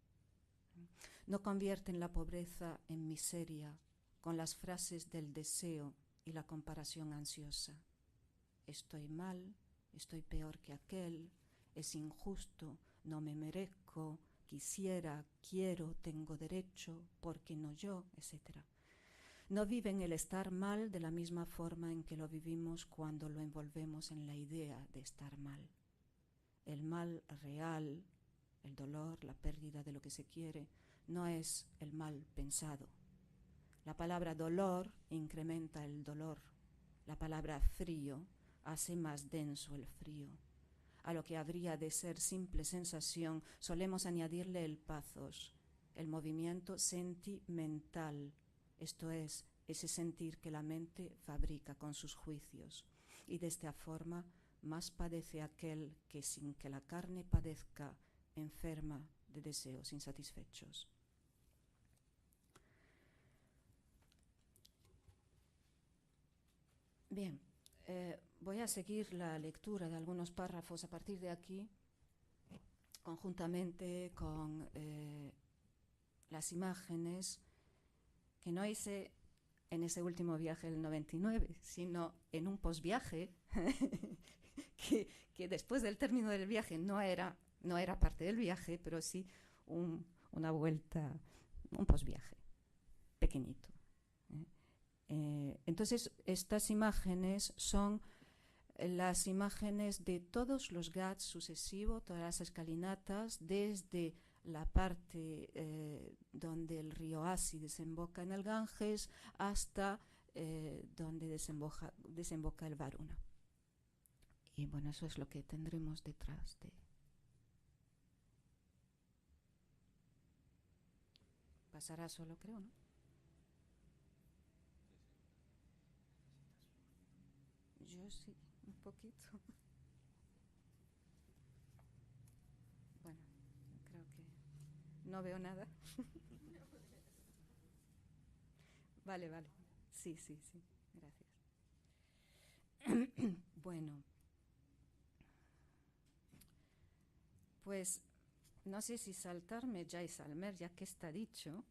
Speaker 4: No convierten la pobreza en miseria con las frases del deseo y la comparación ansiosa. Estoy mal, estoy peor que aquel, es injusto, no me merezco, quisiera, quiero, tengo derecho, porque no yo, etc. No viven el estar mal de la misma forma en que lo vivimos cuando lo envolvemos en la idea de estar mal. El mal real, el dolor, la pérdida de lo que se quiere, no es el mal pensado. La palabra dolor incrementa el dolor. La palabra frío hace más denso el frío. A lo que habría de ser simple sensación solemos añadirle el pathos, el movimiento sentimental, esto es, ese sentir que la mente fabrica con sus juicios. Y de esta forma más padece aquel que sin que la carne padezca enferma de deseos insatisfechos. Bien, voy a seguir la lectura de algunos párrafos a partir de aquí, conjuntamente con las imágenes que no hice en ese último viaje del 99, sino en un posviaje que después del término del viaje no era parte del viaje, pero sí una vuelta, un posviaje pequeñito. Entonces, estas imágenes son las imágenes de todos los GATs sucesivos, todas las escalinatas, desde la parte donde el río Asi desemboca en el Ganges hasta donde desemboca el Varuna. Y bueno, eso es lo que tendremos detrás de... Pasará solo, creo, ¿no? Yo sí, un poquito. Bueno, creo que no veo nada. Vale. Sí, gracias. Bueno, pues no sé si saltarme Jaisalmer, ya que está dicho.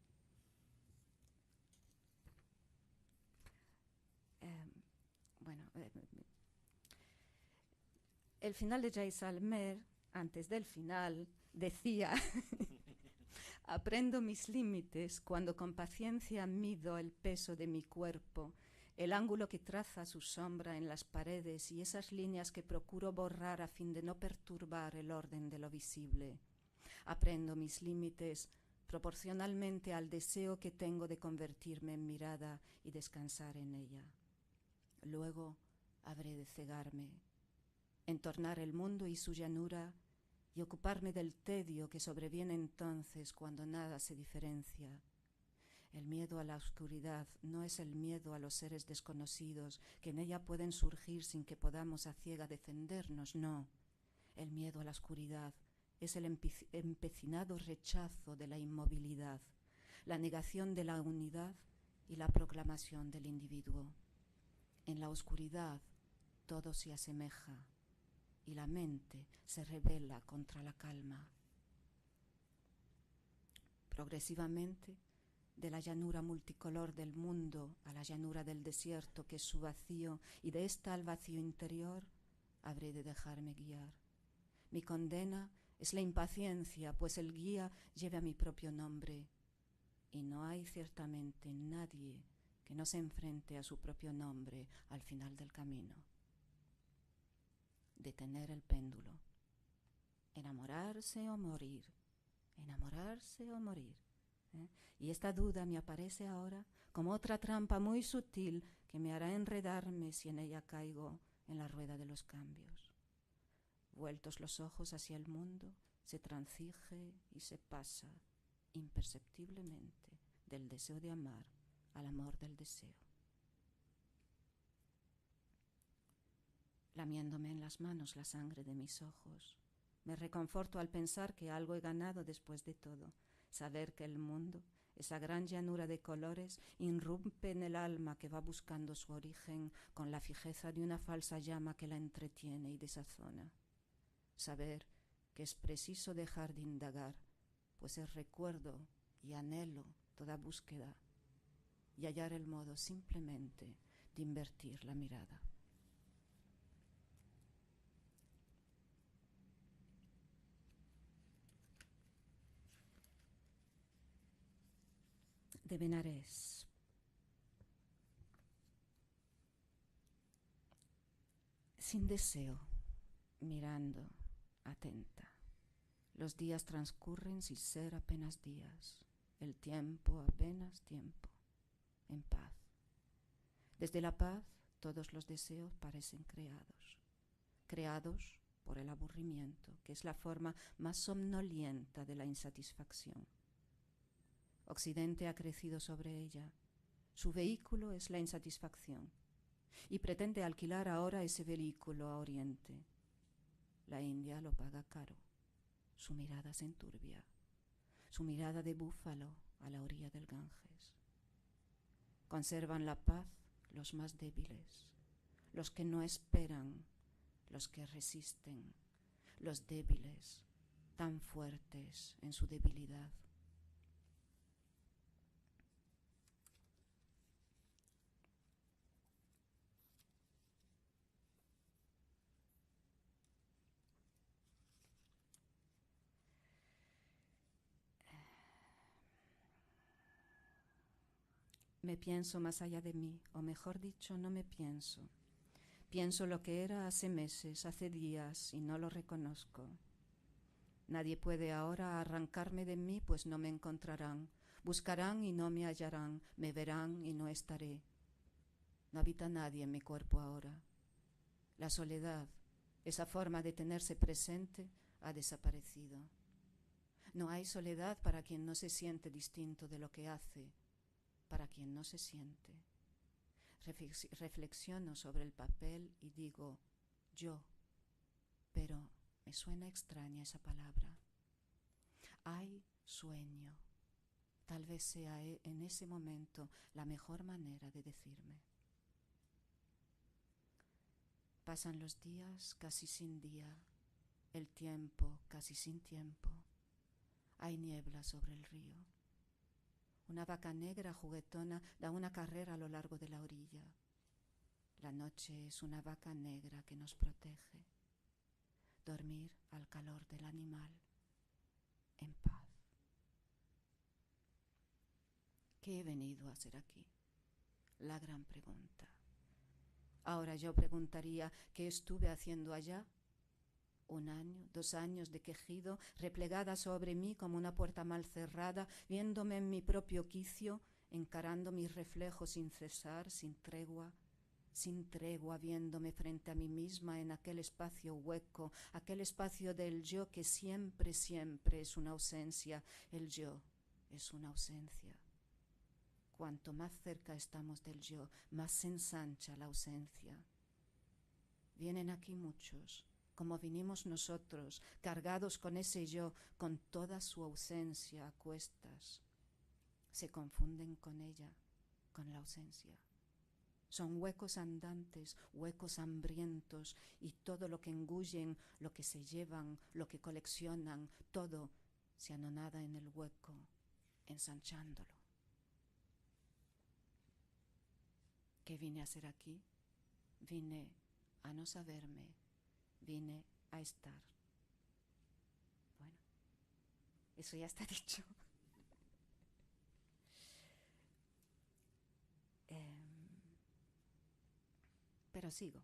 Speaker 4: El final de Jaisalmer, antes del final, decía: aprendo mis límites cuando con paciencia mido el peso de mi cuerpo, el ángulo que traza su sombra en las paredes y esas líneas que procuro borrar a fin de no perturbar el orden de lo visible. Aprendo mis límites proporcionalmente al deseo que tengo de convertirme en mirada y descansar en ella. Luego habré de cegarme, entornar el mundo y su llanura y ocuparme del tedio que sobreviene entonces cuando nada se diferencia. El miedo a la oscuridad no es el miedo a los seres desconocidos que en ella pueden surgir sin que podamos a ciega defendernos, no. El miedo a la oscuridad es el empecinado rechazo de la inmovilidad, la negación de la unidad y la proclamación del individuo. En la oscuridad todo se asemeja y la mente se rebela contra la calma. Progresivamente, de la llanura multicolor del mundo a la llanura del desierto que es su vacío, y de esta al vacío interior, habré de dejarme guiar. Mi condena es la impaciencia, pues el guía lleva mi propio nombre, y no hay ciertamente nadie que no se enfrente a su propio nombre al final del camino. Detener el péndulo. Enamorarse o morir. Enamorarse o morir. Y esta duda me aparece ahora como otra trampa muy sutil que me hará enredarme si en ella caigo en la rueda de los cambios. Vueltos los ojos hacia el mundo, se transige y se pasa imperceptiblemente del deseo de amar al amor del deseo. Lamiéndome en las manos la sangre de mis ojos, me reconforto al pensar que algo he ganado después de todo, saber que el mundo, esa gran llanura de colores, irrumpe en el alma que va buscando su origen con la fijeza de una falsa llama que la entretiene y desazona. Saber que es preciso dejar de indagar, pues es recuerdo y anhelo toda búsqueda, y hallar el modo simplemente de invertir la mirada. de Benarés. Sin deseo, mirando, atenta. Los días transcurren sin ser apenas días. El tiempo apenas tiempo. En paz. Desde la paz, todos los deseos parecen creados. Creados por el aburrimiento, que es la forma más somnolienta de la insatisfacción. Occidente ha crecido sobre ella. Su vehículo es la insatisfacción y pretende alquilar ahora ese vehículo a Oriente. La India lo paga caro. Su mirada se enturbia, su mirada de búfalo a la orilla del Ganges. Conservan la paz los más débiles, los que no esperan, los que resisten, los débiles, tan fuertes en su debilidad. Me pienso más allá de mí, o mejor dicho, no me pienso. Pienso lo que era hace meses, hace días, y no lo reconozco. Nadie puede ahora arrancarme de mí, pues no me encontrarán. Buscarán y no me hallarán, me verán y no estaré. No habita nadie en mi cuerpo ahora. La soledad, esa forma de tenerse presente, ha desaparecido. No hay soledad para quien no se siente distinto de lo que hace, para quien no se siente. Reflexiono sobre el papel y digo yo, pero me suena extraña esa palabra. Hay sueño. Tal vez sea en ese momento la mejor manera de decirme. Pasan los días casi sin día, el tiempo casi sin tiempo. Hay niebla sobre el río. Una vaca negra juguetona da una carrera a lo largo de la orilla. La noche es una vaca negra que nos protege. Dormir al calor del animal, en paz. ¿Qué he venido a hacer aquí? La gran pregunta. Ahora yo preguntaría, ¿qué estuve haciendo allá? 1 año, 2 años de quejido, replegada sobre mí como una puerta mal cerrada, viéndome en mi propio quicio, encarando mis reflejos sin cesar, sin tregua, viéndome frente a mí misma en aquel espacio hueco, aquel espacio del yo que siempre, siempre es una ausencia. El yo es una ausencia. Cuanto más cerca estamos del yo, más se ensancha la ausencia. Vienen aquí muchos, como vinimos nosotros, cargados con ese yo, con toda su ausencia a cuestas. Se confunden con ella, con la ausencia. Son huecos andantes, huecos hambrientos, y todo lo que engullen, lo que se llevan, lo que coleccionan, todo se anonada en el hueco, ensanchándolo. ¿Qué vine a hacer aquí? Vine a no saberme, vine a estar. Bueno, eso ya está dicho. Pero sigo.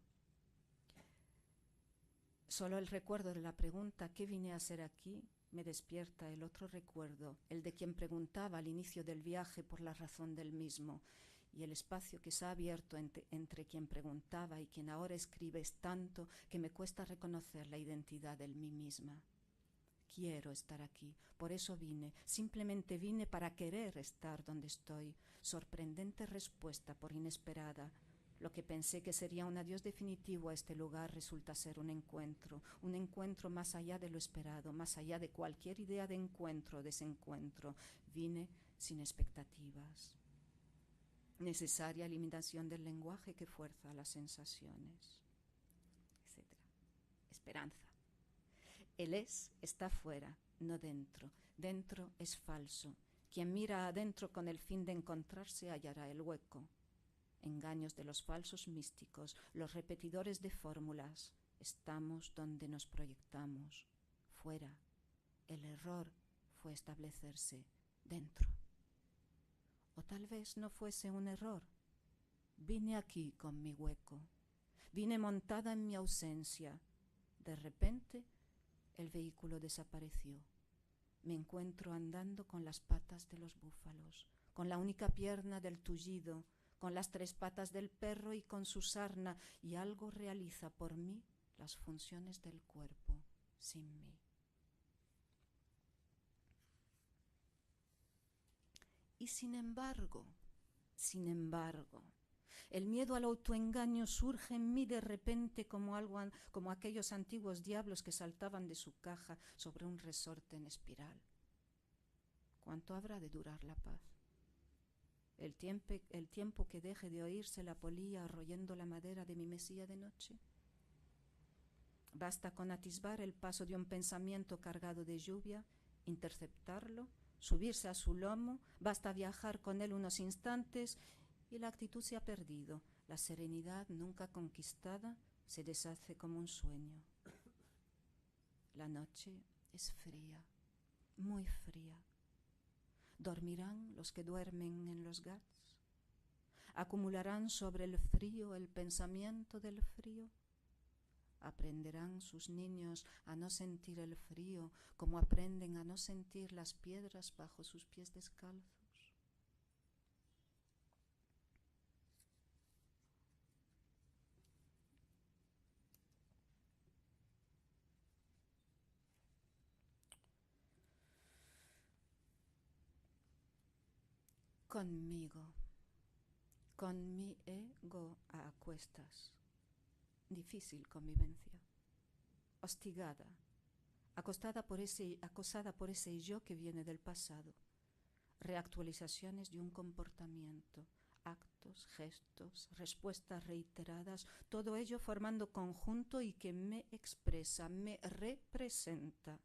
Speaker 4: Solo el recuerdo de la pregunta ¿qué vine a hacer aquí? Me despierta el otro recuerdo, el de quien preguntaba al inicio del viaje por la razón del mismo. Y el espacio que se ha abierto entre quien preguntaba y quien ahora escribe es tanto que me cuesta reconocer la identidad del mí misma. Quiero estar aquí, por eso vine, simplemente vine para querer estar donde estoy. Sorprendente respuesta por inesperada. Lo que pensé que sería un adiós definitivo a este lugar resulta ser un encuentro más allá de lo esperado, más allá de cualquier idea de encuentro o desencuentro. Vine sin expectativas. Necesaria eliminación del lenguaje que fuerza las sensaciones, etc. Esperanza. El está fuera, no dentro. Dentro es falso. Quien mira adentro con el fin de encontrarse hallará el hueco. Engaños de los falsos místicos, los repetidores de fórmulas. Estamos donde nos proyectamos, fuera. El error fue establecerse dentro. O tal vez no fuese un error. Vine aquí con mi hueco. Vine montada en mi ausencia. De repente, el vehículo desapareció. Me encuentro andando con las patas de los búfalos, con la única pierna del tullido, con las 3 patas del perro y con su sarna, y algo realiza por mí las funciones del cuerpo, sin mí. Y sin embargo, el miedo al autoengaño surge en mí de repente como aquellos antiguos diablos que saltaban de su caja sobre un resorte en espiral. ¿Cuánto habrá de durar la paz? El tiempo que deje de oírse la polilla royendo la madera de mi mesilla de noche. Basta con atisbar el paso de un pensamiento cargado de lluvia, interceptarlo, subirse a su lomo, basta viajar con él unos instantes y la actitud se ha perdido. La serenidad nunca conquistada se deshace como un sueño. La noche es fría, muy fría. ¿Dormirán los que duermen en los Ghats? ¿Acumularán sobre el frío el pensamiento del frío? ¿Aprenderán sus niños a no sentir el frío como aprenden a no sentir las piedras bajo sus pies descalzos? Conmigo, con mi ego a cuestas. Difícil convivencia. Hostigada, acosada por ese yo que viene del pasado. Reactualizaciones de un comportamiento, actos, gestos, respuestas reiteradas, todo ello formando conjunto y que me expresa, me representa.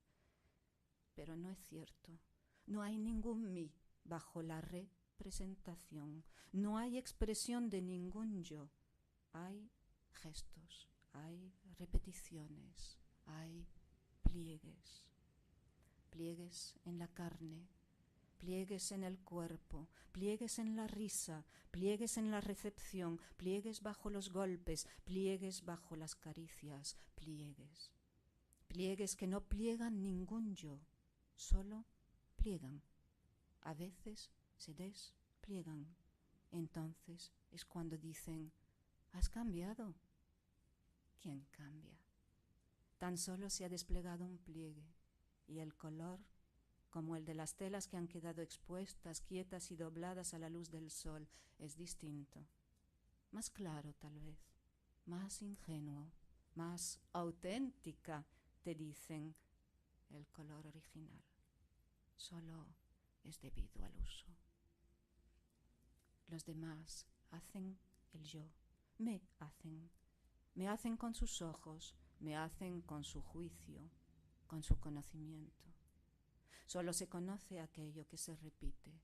Speaker 4: Pero no es cierto, no hay ningún mí bajo la representación, no hay expresión de ningún yo, hay gestos, hay repeticiones, hay pliegues, pliegues en la carne, pliegues en el cuerpo, pliegues en la risa, pliegues en la recepción, pliegues bajo los golpes, pliegues bajo las caricias, pliegues, pliegues que no pliegan ningún yo, solo pliegan, a veces se despliegan, entonces es cuando dicen: ¿has cambiado? ¿Quién cambia? Tan solo se ha desplegado un pliegue y el color, como el de las telas que han quedado expuestas, quietas y dobladas a la luz del sol, es distinto. Más claro, tal vez, más ingenuo, más auténtica, te dicen, el color original. Solo es debido al uso. Los demás hacen el yo. Me hacen con sus ojos, me hacen con su juicio, con su conocimiento. Solo se conoce aquello que se repite.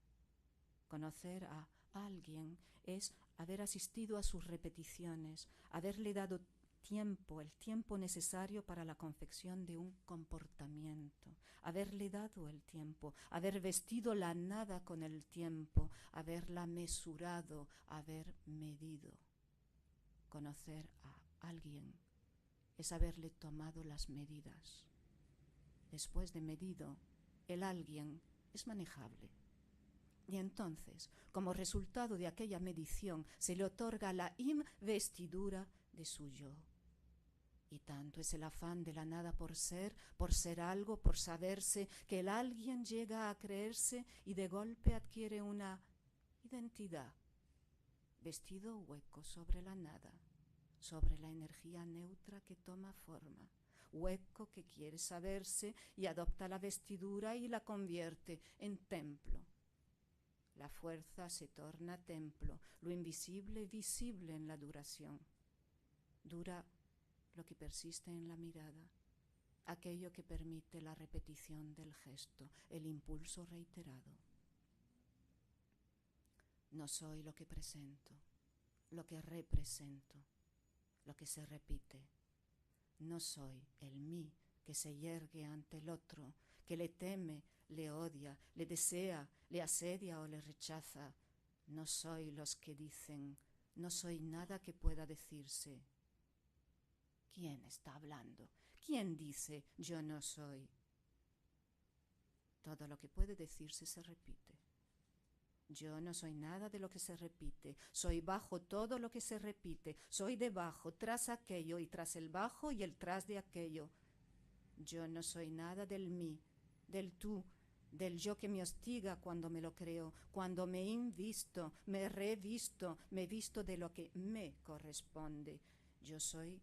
Speaker 4: Conocer a alguien es haber asistido a sus repeticiones, haberle dado tiempo, el tiempo necesario para la confección de un comportamiento, haberle dado el tiempo, haber vestido la nada con el tiempo, haberla mesurado, haber medido. Conocer a alguien es haberle tomado las medidas. Después de medido, el alguien es manejable. Y entonces, como resultado de aquella medición, se le otorga la investidura de su yo. Y tanto es el afán de la nada por ser algo, por saberse, que el alguien llega a creerse y de golpe adquiere una identidad. Vestido hueco sobre la nada, sobre la energía neutra que toma forma. Hueco que quiere saberse y adopta la vestidura y la convierte en templo. La fuerza se torna templo, lo invisible visible en la duración. Dura lo que persiste en la mirada, aquello que permite la repetición del gesto, el impulso reiterado. No soy lo que presento, lo que represento, lo que se repite. No soy el mí que se yergue ante el otro, que le teme, le odia, le desea, le asedia o le rechaza. No soy los que dicen, no soy nada que pueda decirse. ¿Quién está hablando? ¿Quién dice yo no soy? Todo lo que puede decirse se repite. Yo no soy nada de lo que se repite. Soy bajo todo lo que se repite. Soy debajo, tras aquello y tras el bajo y el tras de aquello. Yo no soy nada del mí, del tú, del yo que me hostiga cuando me lo creo, cuando me invisto, me revisto, me visto de lo que me corresponde. Yo soy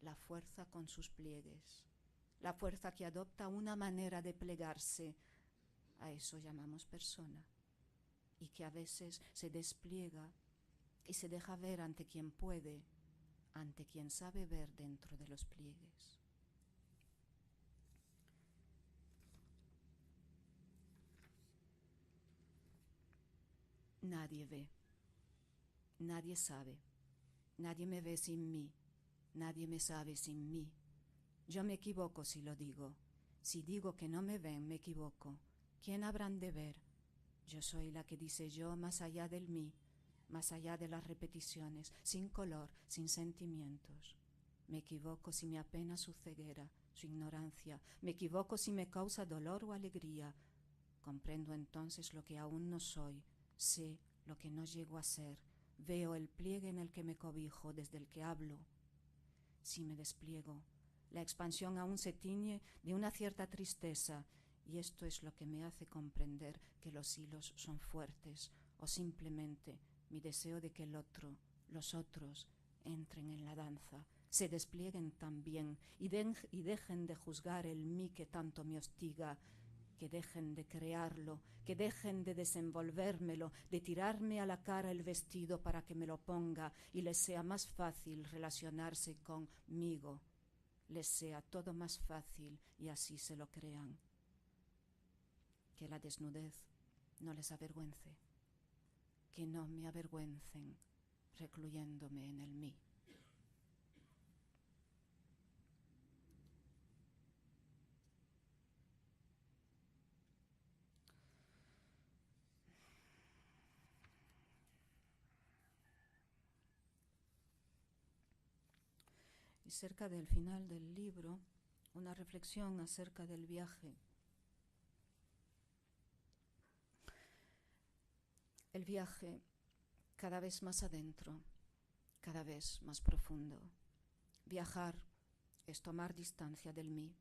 Speaker 4: la fuerza con sus pliegues, la fuerza que adopta una manera de plegarse. A eso llamamos persona, y que a veces se despliega y se deja ver ante quien puede, ante quien sabe ver dentro de los pliegues. Nadie ve, nadie sabe, nadie me ve sin mí, nadie me sabe sin mí. Yo me equivoco si lo digo. Si digo que no me ven, me equivoco. ¿Quién habrán de ver? Yo soy la que dice yo más allá del mí, más allá de las repeticiones, sin color, sin sentimientos. Me equivoco si me apena su ceguera, su ignorancia. Me equivoco si me causa dolor o alegría. Comprendo entonces lo que aún no soy. Sé lo que no llego a ser. Veo el pliegue en el que me cobijo, desde el que hablo. Si me despliego, la expansión aún se tiñe de una cierta tristeza, y esto es lo que me hace comprender que los hilos son fuertes, o simplemente mi deseo de que el otro, los otros, entren en la danza, se desplieguen también y dejen de juzgar el mí que tanto me hostiga, que dejen de crearlo, que dejen de desenvolvérmelo, de tirarme a la cara el vestido para que me lo ponga y les sea más fácil relacionarse conmigo, les sea todo más fácil y así se lo crean. Que la desnudez no les avergüence, que no me avergüencen recluyéndome en el mí. Y cerca del final del libro, una reflexión acerca del viaje. El viaje cada vez más adentro, cada vez más profundo. Viajar es tomar distancia del mí.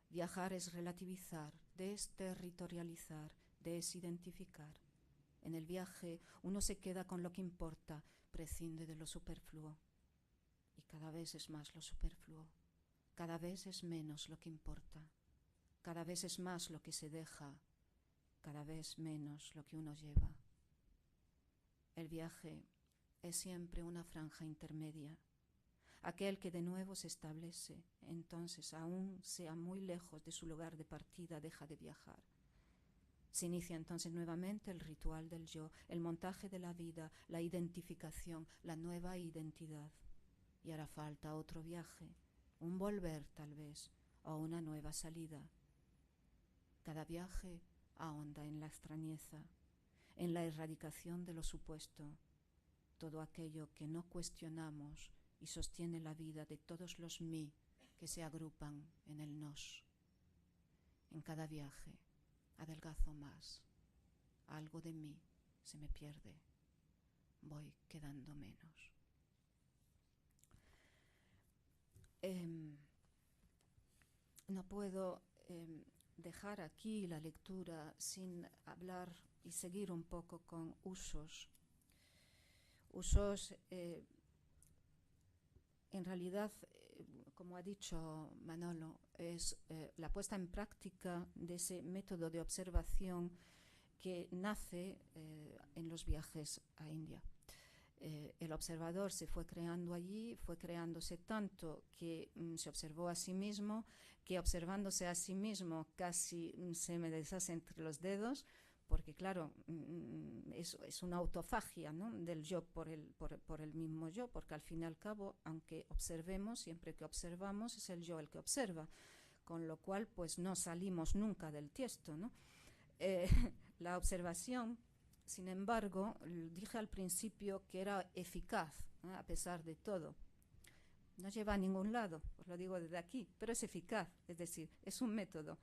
Speaker 4: Viajar es relativizar, desterritorializar, desidentificar. En el viaje uno se queda con lo que importa, prescinde de lo superfluo. Y cada vez es más lo superfluo, cada vez es menos lo que importa, cada vez es más lo que se deja, cada vez menos lo que uno lleva. El viaje es siempre una franja intermedia, aquel que de nuevo se establece, entonces aún sea muy lejos de su lugar de partida, deja de viajar. Se inicia entonces nuevamente el ritual del yo, el montaje de la vida, la identificación, la nueva identidad. Y hará falta otro viaje, un volver tal vez, o una nueva salida. Cada viaje ahonda en la extrañeza, en la erradicación de lo supuesto, todo aquello que no cuestionamos y sostiene la vida de todos los mí que se agrupan en el nos. En cada viaje adelgazo más, algo de mí se me pierde, voy quedando menos. No puedo dejar aquí la lectura sin hablar y seguir un poco con usos. Usos, en realidad, como ha dicho Manolo, es la puesta en práctica de ese método de observación que nace en los viajes a India. El observador se fue creando allí, fue creándose tanto que se observó a sí mismo, que observándose a sí mismo casi se me deshace entre los dedos, porque claro, es una autofagia, ¿no?, del yo por el mismo yo, porque al fin y al cabo, aunque observemos, siempre que observamos es el yo el que observa, con lo cual pues no salimos nunca del tiesto, ¿no? La observación sin embargo, dije al principio que era eficaz, a pesar de todo. No lleva a ningún lado, os lo digo desde aquí, pero es eficaz, es decir, es un método.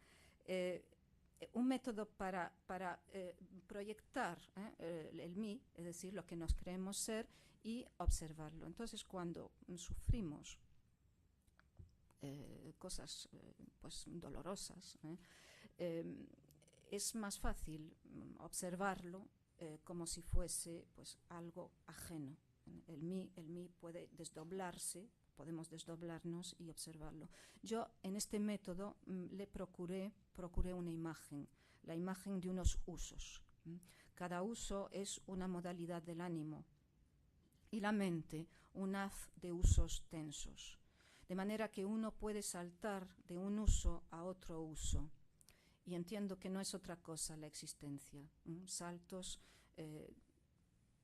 Speaker 4: Un método para proyectar el mí, es decir, lo que nos creemos ser, y observarlo. Entonces, cuando sufrimos cosas pues dolorosas, es más fácil observarlo como si fuese pues algo ajeno. El mí puede desdoblarse, podemos desdoblarnos y observarlo. Yo en este método le procuré una imagen, la imagen de unos usos. Cada uso es una modalidad del ánimo y la mente un haz de usos tensos, de manera que uno puede saltar de un uso a otro uso. Y entiendo que no es otra cosa la existencia, saltos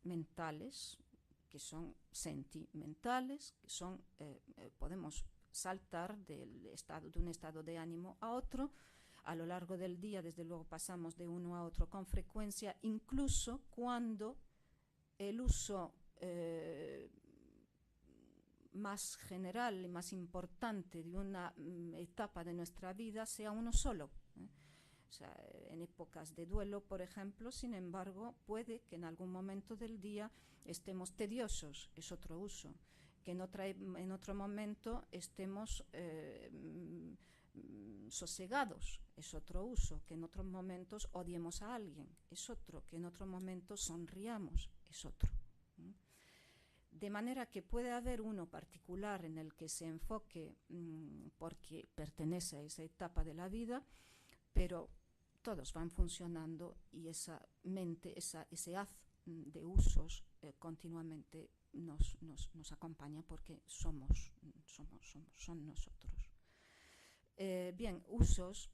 Speaker 4: mentales, que son sentimentales, que son, podemos saltar de un estado de ánimo a otro. A lo largo del día, desde luego, pasamos de uno a otro con frecuencia, incluso cuando el uso más general y más importante de una etapa de nuestra vida sea uno solo. O sea, en épocas de duelo, por ejemplo, sin embargo, puede que en algún momento del día estemos tediosos, es otro uso, que en otro momento estemos sosegados, es otro uso, que en otros momentos odiemos a alguien, es otro, que en otro momento sonriamos, es otro. De manera que puede haber uno particular en el que se enfoque porque pertenece a esa etapa de la vida, pero todos van funcionando y esa mente, ese haz de usos continuamente nos acompaña porque son nosotros. Bien, usos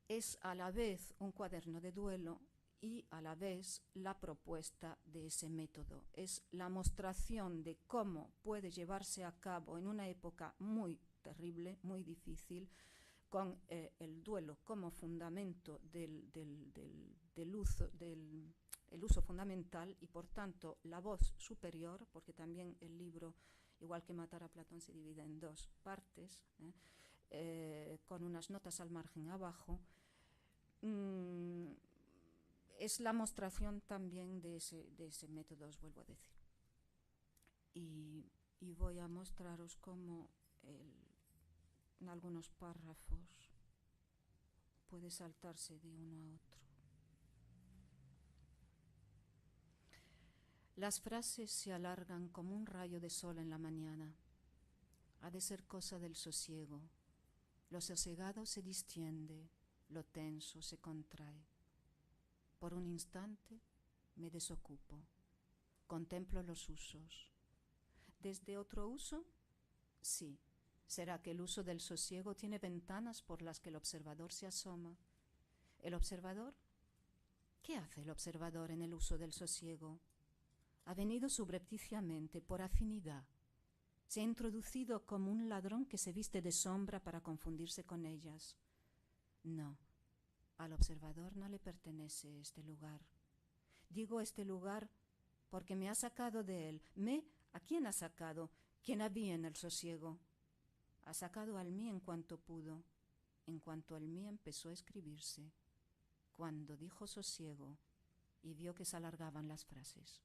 Speaker 4: es a la vez un cuaderno de duelo y a la vez la propuesta de ese método. Es la mostración de cómo puede llevarse a cabo en una época muy terrible, muy difícil, con el duelo como fundamento del uso fundamental y por tanto la voz superior, porque también el libro, igual que Matar a Platón, se divide en dos partes, con unas notas al margen abajo. Es la mostración también de ese método, os vuelvo a decir. Y voy a mostraros cómo en algunos párrafos puede saltarse de uno a otro. Las frases se alargan como un rayo de sol en la mañana. Ha de ser cosa del sosiego. Lo sosegado se distiende, lo tenso se contrae. Por un instante me desocupo, contemplo los usos. ¿Desde otro uso? Sí. ¿Será que el uso del sosiego tiene ventanas por las que el observador se asoma? ¿El observador? ¿Qué hace el observador en el uso del sosiego? Ha venido subrepticiamente, por afinidad. Se ha introducido como un ladrón que se viste de sombra para confundirse con ellas. No, al observador no le pertenece este lugar. Digo este lugar porque me ha sacado de él. ¿A quién ha sacado? ¿Quién había en el sosiego? Ha sacado al mí en cuanto pudo, en cuanto el mí empezó a escribirse, cuando dijo sosiego y vio que se alargaban las frases.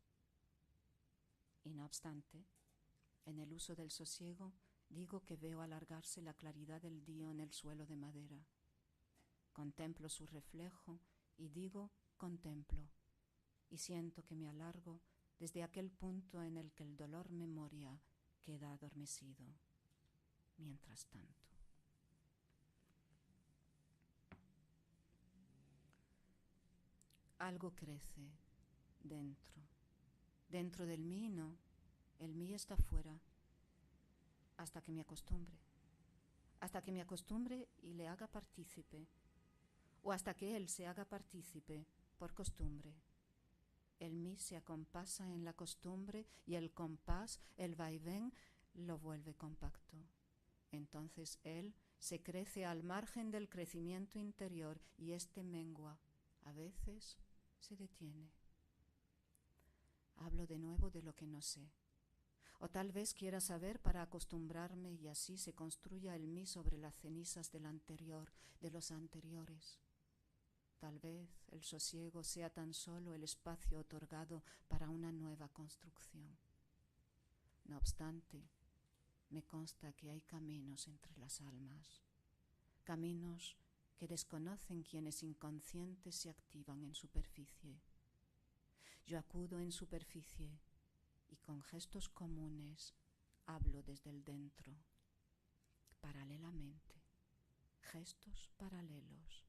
Speaker 4: Y no obstante, en el uso del sosiego digo que veo alargarse la claridad del día en el suelo de madera. Contemplo su reflejo y digo contemplo, y siento que me alargo desde aquel punto en el que el dolor memoria queda adormecido. Mientras tanto. Algo crece dentro del mí no, el mí está fuera, hasta que me acostumbre y le haga partícipe, o hasta que él se haga partícipe por costumbre. El mí se acompasa en la costumbre y el compás, el vaivén, lo vuelve compacto. Entonces él se crece al margen del crecimiento interior y éste mengua, a veces se detiene. Hablo de nuevo de lo que no sé. O tal vez quiera saber para acostumbrarme y así se construya el mí sobre las cenizas del anterior, de los anteriores. Tal vez el sosiego sea tan solo el espacio otorgado para una nueva construcción. No obstante, me consta que hay caminos entre las almas, caminos que desconocen quienes inconscientes se activan en superficie. Yo acudo en superficie y con gestos comunes hablo desde el dentro, paralelamente, gestos paralelos,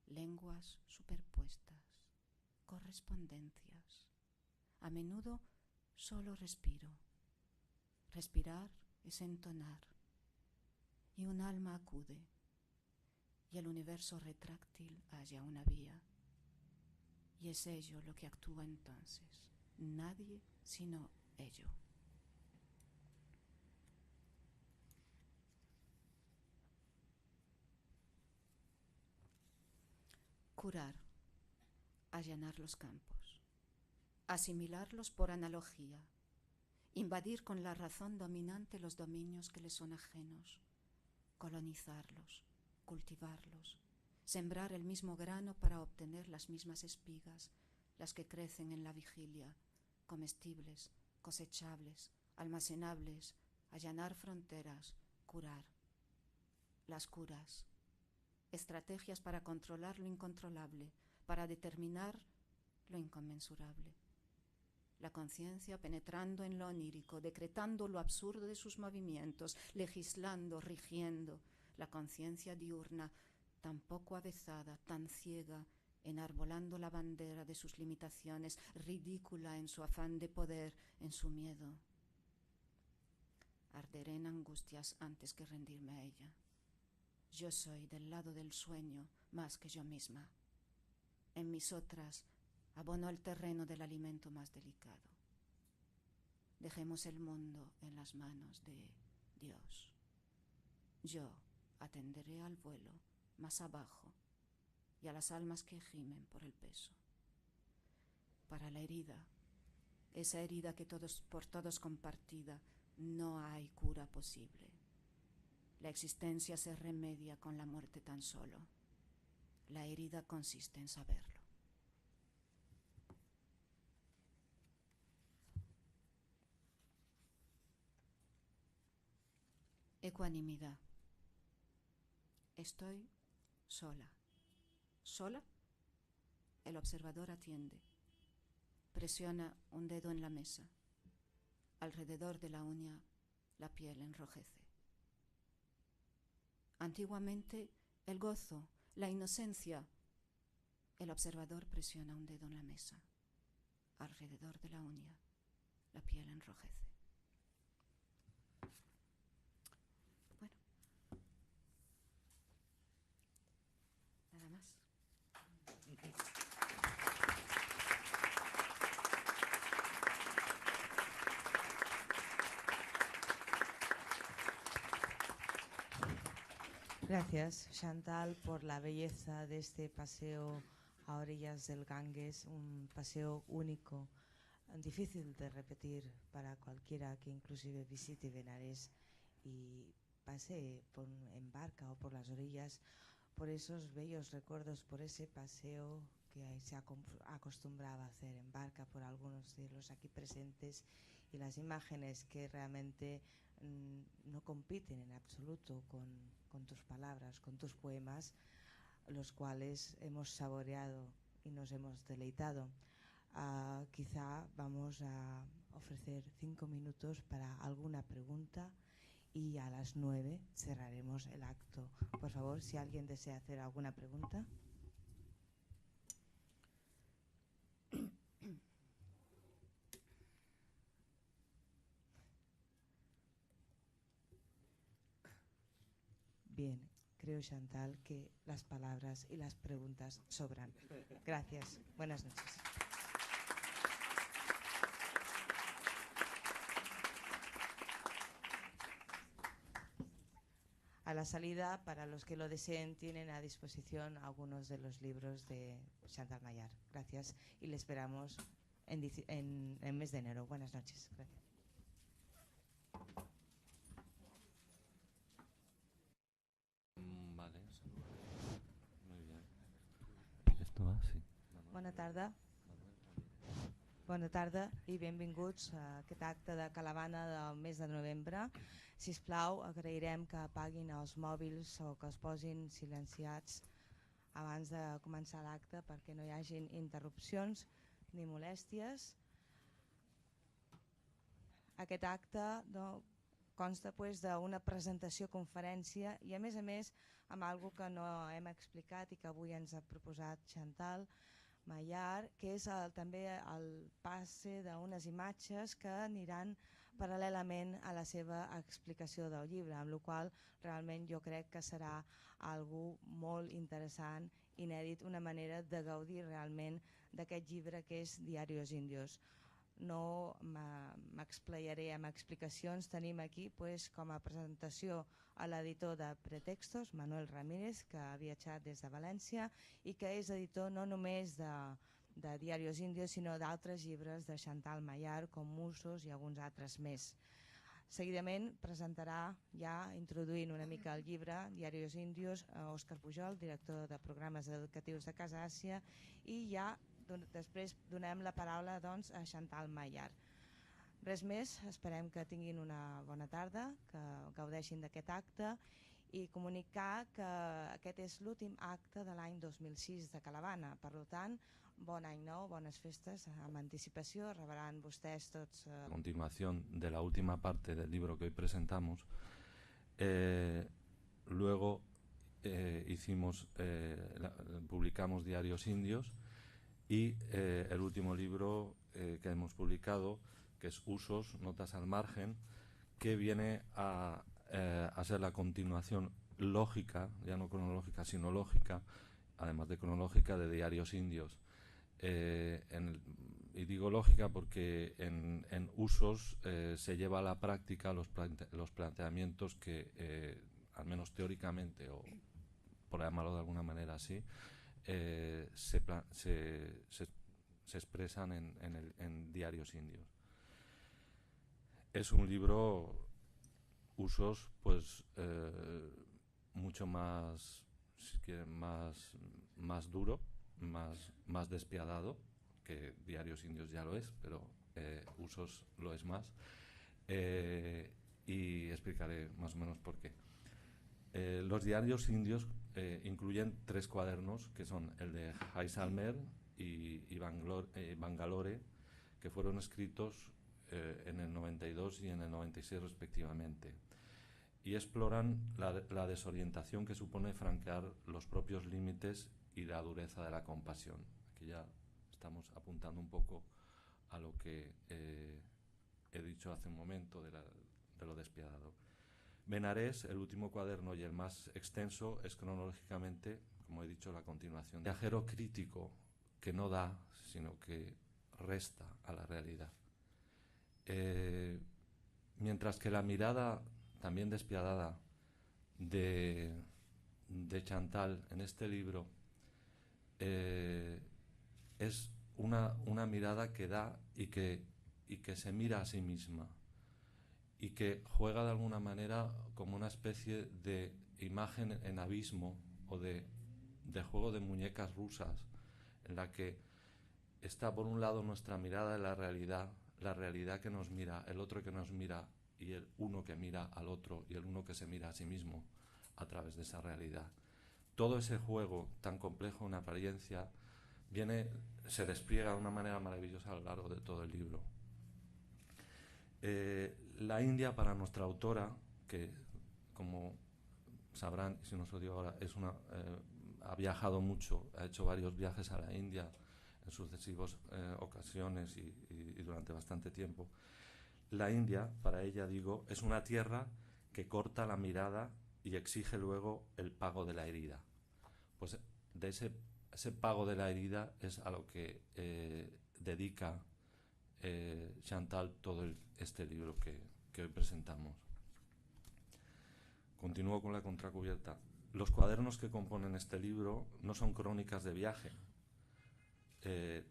Speaker 4: lenguas superpuestas, correspondencias. A menudo solo respiro. Respirar es entonar, y un alma acude, y el universo retráctil halla una vía, y es ello lo que actúa entonces, nadie sino ello. Curar, allanar los campos, asimilarlos por analogía, invadir con la razón dominante los dominios que les son ajenos, colonizarlos, cultivarlos, sembrar el mismo grano para obtener las mismas espigas, las que crecen en la vigilia, comestibles, cosechables, almacenables, allanar fronteras, curar. Las curas, estrategias para controlar lo incontrolable, para determinar lo inconmensurable. La conciencia penetrando en lo onírico, decretando lo absurdo de sus movimientos, legislando, rigiendo. La conciencia diurna, tan poco avezada, tan ciega, enarbolando la bandera de sus limitaciones, ridícula en su afán de poder, en su miedo. Arderé en angustias antes que rendirme a ella. Yo soy del lado del sueño más que yo misma. En mis otras abono el terreno del alimento más delicado. Dejemos el mundo en las manos de Dios. Yo atenderé al vuelo más abajo y a las almas que gimen por el peso. Para la herida, esa herida que por todos compartida, no hay cura posible. La existencia se remedia con la muerte tan solo. La herida consiste en saberlo. Ecuanimidad. Estoy sola. ¿Sola? El observador atiende. Presiona un dedo en la mesa. Alrededor de la uña, la piel enrojece. Antiguamente, el gozo, la inocencia. El observador presiona un dedo en la mesa. Alrededor de la uña, la piel enrojece. Bueno, nada más.
Speaker 1: Gracias, Chantal, por la belleza de este paseo a orillas del Ganges, un paseo único, difícil de repetir para cualquiera que inclusive visite Benares y pase en barca o por las orillas, por esos bellos recuerdos, por ese paseo que se acostumbraba a hacer en barca por algunos de los aquí presentes, y las imágenes que realmente no compiten en absoluto con tus palabras, con tus poemas, los cuales hemos saboreado y nos hemos deleitado. Quizá vamos a ofrecer 5 minutos para alguna pregunta y a las 9 cerraremos el acto. Por favor, si alguien desea hacer alguna pregunta. Bien, creo, Chantal, que las palabras y las preguntas sobran. Gracias. Buenas noches. A la salida, para los que lo deseen, tienen a disposición algunos de los libros de Chantal Maillard. Gracias y le esperamos en el mes de enero. Buenas noches. Gracias.
Speaker 2: Vale, muy bien. Esto va, sí.
Speaker 1: Bona tarda. Bona tarda i benvinguts a aquest acte de Calavana del mes de novembre. Sisplau, agrairem que apaguin els mòbils o que els posin silenciats abans de començar l'acte perquè no hi hagin interrupcions ni molèsties. Aquest acte consta d'una presentació conferència i a més amb algo que no hem explicat i que avui ens ha proposat Chantal Maillard, que és també el passe d'unes imatges que aniran paral·lelament a la seva explicació del llibre, amb la qual realment jo crec que serà algo molt interessant, inèdit, una manera de gaudir realment d'aquest llibre que és Diarios Indios. No m'explayaré amb explicacions, tenim aquí com a presentació a l'editor de Pretextos, Manuel Ramírez, que ha viatjat des de València i que és editor no només de Diarios Indios, sinó d'altres llibres de Chantal Maillard, com Musos i alguns altres més. Seguidament presentarà, ja introduint una mica el llibre, Diarios Indios, Òscar Pujol, director de programes educatius de Casa Àsia, i ja després donem la paraula a Chantal Maillard. Res més, esperem que tinguin una bona tarda, que gaudeixin d'aquest acte i comunicar que aquest és l'últim acte de l'any 2006 de Calavana. Per tant, bon any nou, bones festes, amb anticipació, rebran vostès tots...
Speaker 2: A continuación de la última parte del libro que hoy presentamos, luego publicamos Diarios Indios y el último libro que hemos publicado, que es Usos, Notas al Margen, que viene a ser la continuación lógica, ya no cronológica, sino lógica, además de cronológica, de Diarios Indios. Y digo lógica porque en Usos se lleva a la práctica los planteamientos que, al menos teóricamente, o por llamarlo de alguna manera así, se expresan en Diarios Indios. Es un libro, Usos, pues mucho más, si quieren, más duro, más despiadado, que Diarios Indios ya lo es, pero Usos lo es más. Y explicaré más o menos por qué. Los Diarios Indios incluyen 3 cuadernos, que son el de Jaisalmer y Bangalore, que fueron escritos en el 92 y en el 96 respectivamente, y exploran la desorientación que supone franquear los propios límites y la dureza de la compasión. Aquí ya estamos apuntando un poco a lo que he dicho hace un momento de lo despiadado. Benarés, el último cuaderno y el más extenso, es cronológicamente, como he dicho, la continuación. Viajero crítico que no da, sino que resta a la realidad. Mientras que la mirada, también despiadada, de Chantal en este libro es una mirada que da y que se mira a sí misma y que juega de alguna manera como una especie de imagen en abismo o de juego de muñecas rusas, en la que está por un lado nuestra mirada de la realidad que nos mira, el otro que nos mira y el uno que mira al otro y el uno que se mira a sí mismo a través de esa realidad. Todo ese juego tan complejo en apariencia se despliega de una manera maravillosa a lo largo de todo el libro. La India, para nuestra autora, que como sabrán, si no os lo digo ahora, ha viajado mucho, ha hecho varios viajes a la India en sucesivas ocasiones y durante bastante tiempo. La India, para ella, digo, es una tierra que corta la mirada y exige luego el pago de la herida. Pues de ese pago de la herida es a lo que dedica Chantal todo este libro que hoy presentamos. Continúo con la contracubierta. Los cuadernos que componen este libro no son crónicas de viaje.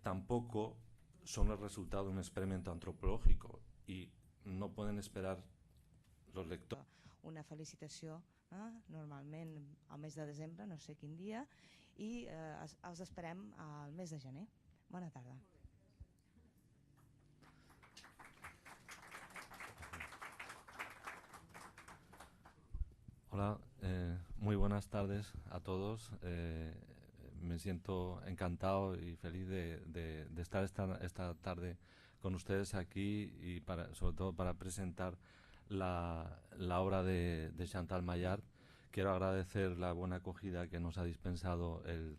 Speaker 2: Tampoco son el resultado de un experimento antropológico y no pueden esperar los lectores.
Speaker 1: Una felicitació, normalment al mes de desembre, no sé quin dia, i els esperem al mes de gener. Bona tarda.
Speaker 2: Hola, muy buenas tardes a todos. Me siento encantado y feliz de estar esta tarde con ustedes aquí y sobre todo para presentar la obra de Chantal Maillard. Quiero agradecer la buena acogida que nos ha dispensado el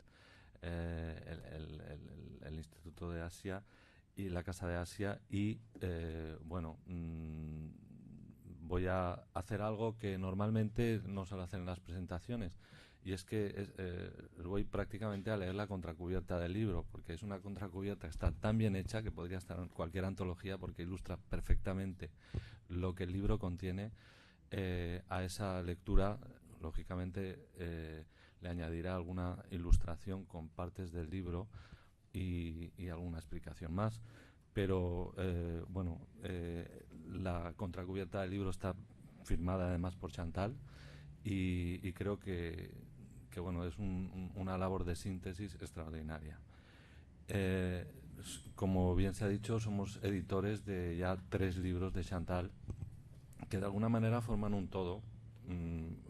Speaker 2: Instituto de Asia y la Casa de Asia y voy a hacer algo que normalmente no suelo hacer en las presentaciones, y es que voy prácticamente a leer la contracubierta del libro, porque es una contracubierta que está tan bien hecha que podría estar en cualquier antología, porque ilustra perfectamente lo que el libro contiene. A esa lectura, lógicamente, le añadirá alguna ilustración con partes del libro y alguna explicación más. Pero la contracubierta del libro está firmada además por Chantal y creo que es una labor de síntesis extraordinaria. Como bien se ha dicho, somos editores de ya 3 libros de Chantal que de alguna manera forman un todo.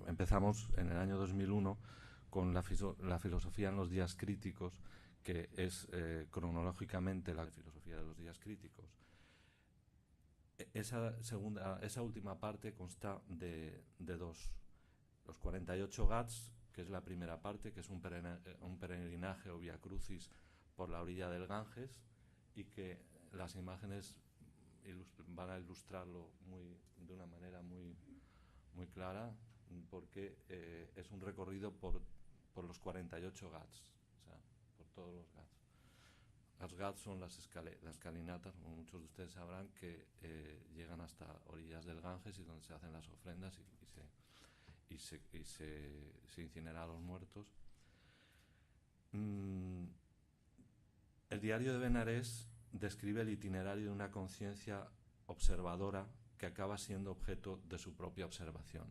Speaker 2: Empezamos en el año 2001 con la filosofía en los días críticos, que es cronológicamente la filosofía de los días críticos. Esa última parte consta de 2. Los 48 Ghats, que es la primera parte, que es un peregrinaje o vía crucis por la orilla del Ganges, y que las imágenes van a ilustrarlo de una manera muy clara, porque es un recorrido por los 48 Ghats, o sea, por todos los Ghats. Los Ghats son las escalinatas, como muchos de ustedes sabrán, que llegan hasta orillas del Ganges y donde se hacen las ofrendas y se incineran a los muertos. El diario de Benarés describe el itinerario de una conciencia observadora que acaba siendo objeto de su propia observación.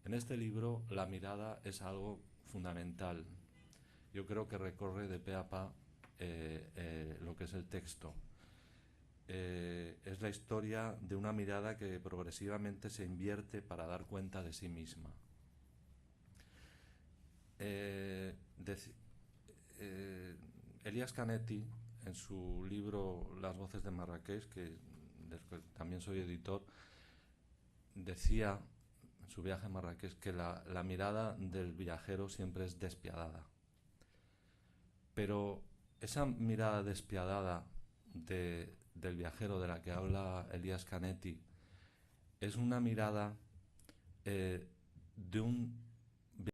Speaker 2: En este libro la mirada es algo fundamental. Yo creo que recorre de pe a pa lo que es el texto. Es la historia de una mirada que progresivamente se invierte para dar cuenta de sí misma. Elias Canetti, en su libro Las voces de Marrakech, del que también soy editor, decía en su viaje a Marrakech que la mirada del viajero siempre es despiadada. Pero esa mirada despiadada del viajero de la que habla Elias Canetti es una mirada de un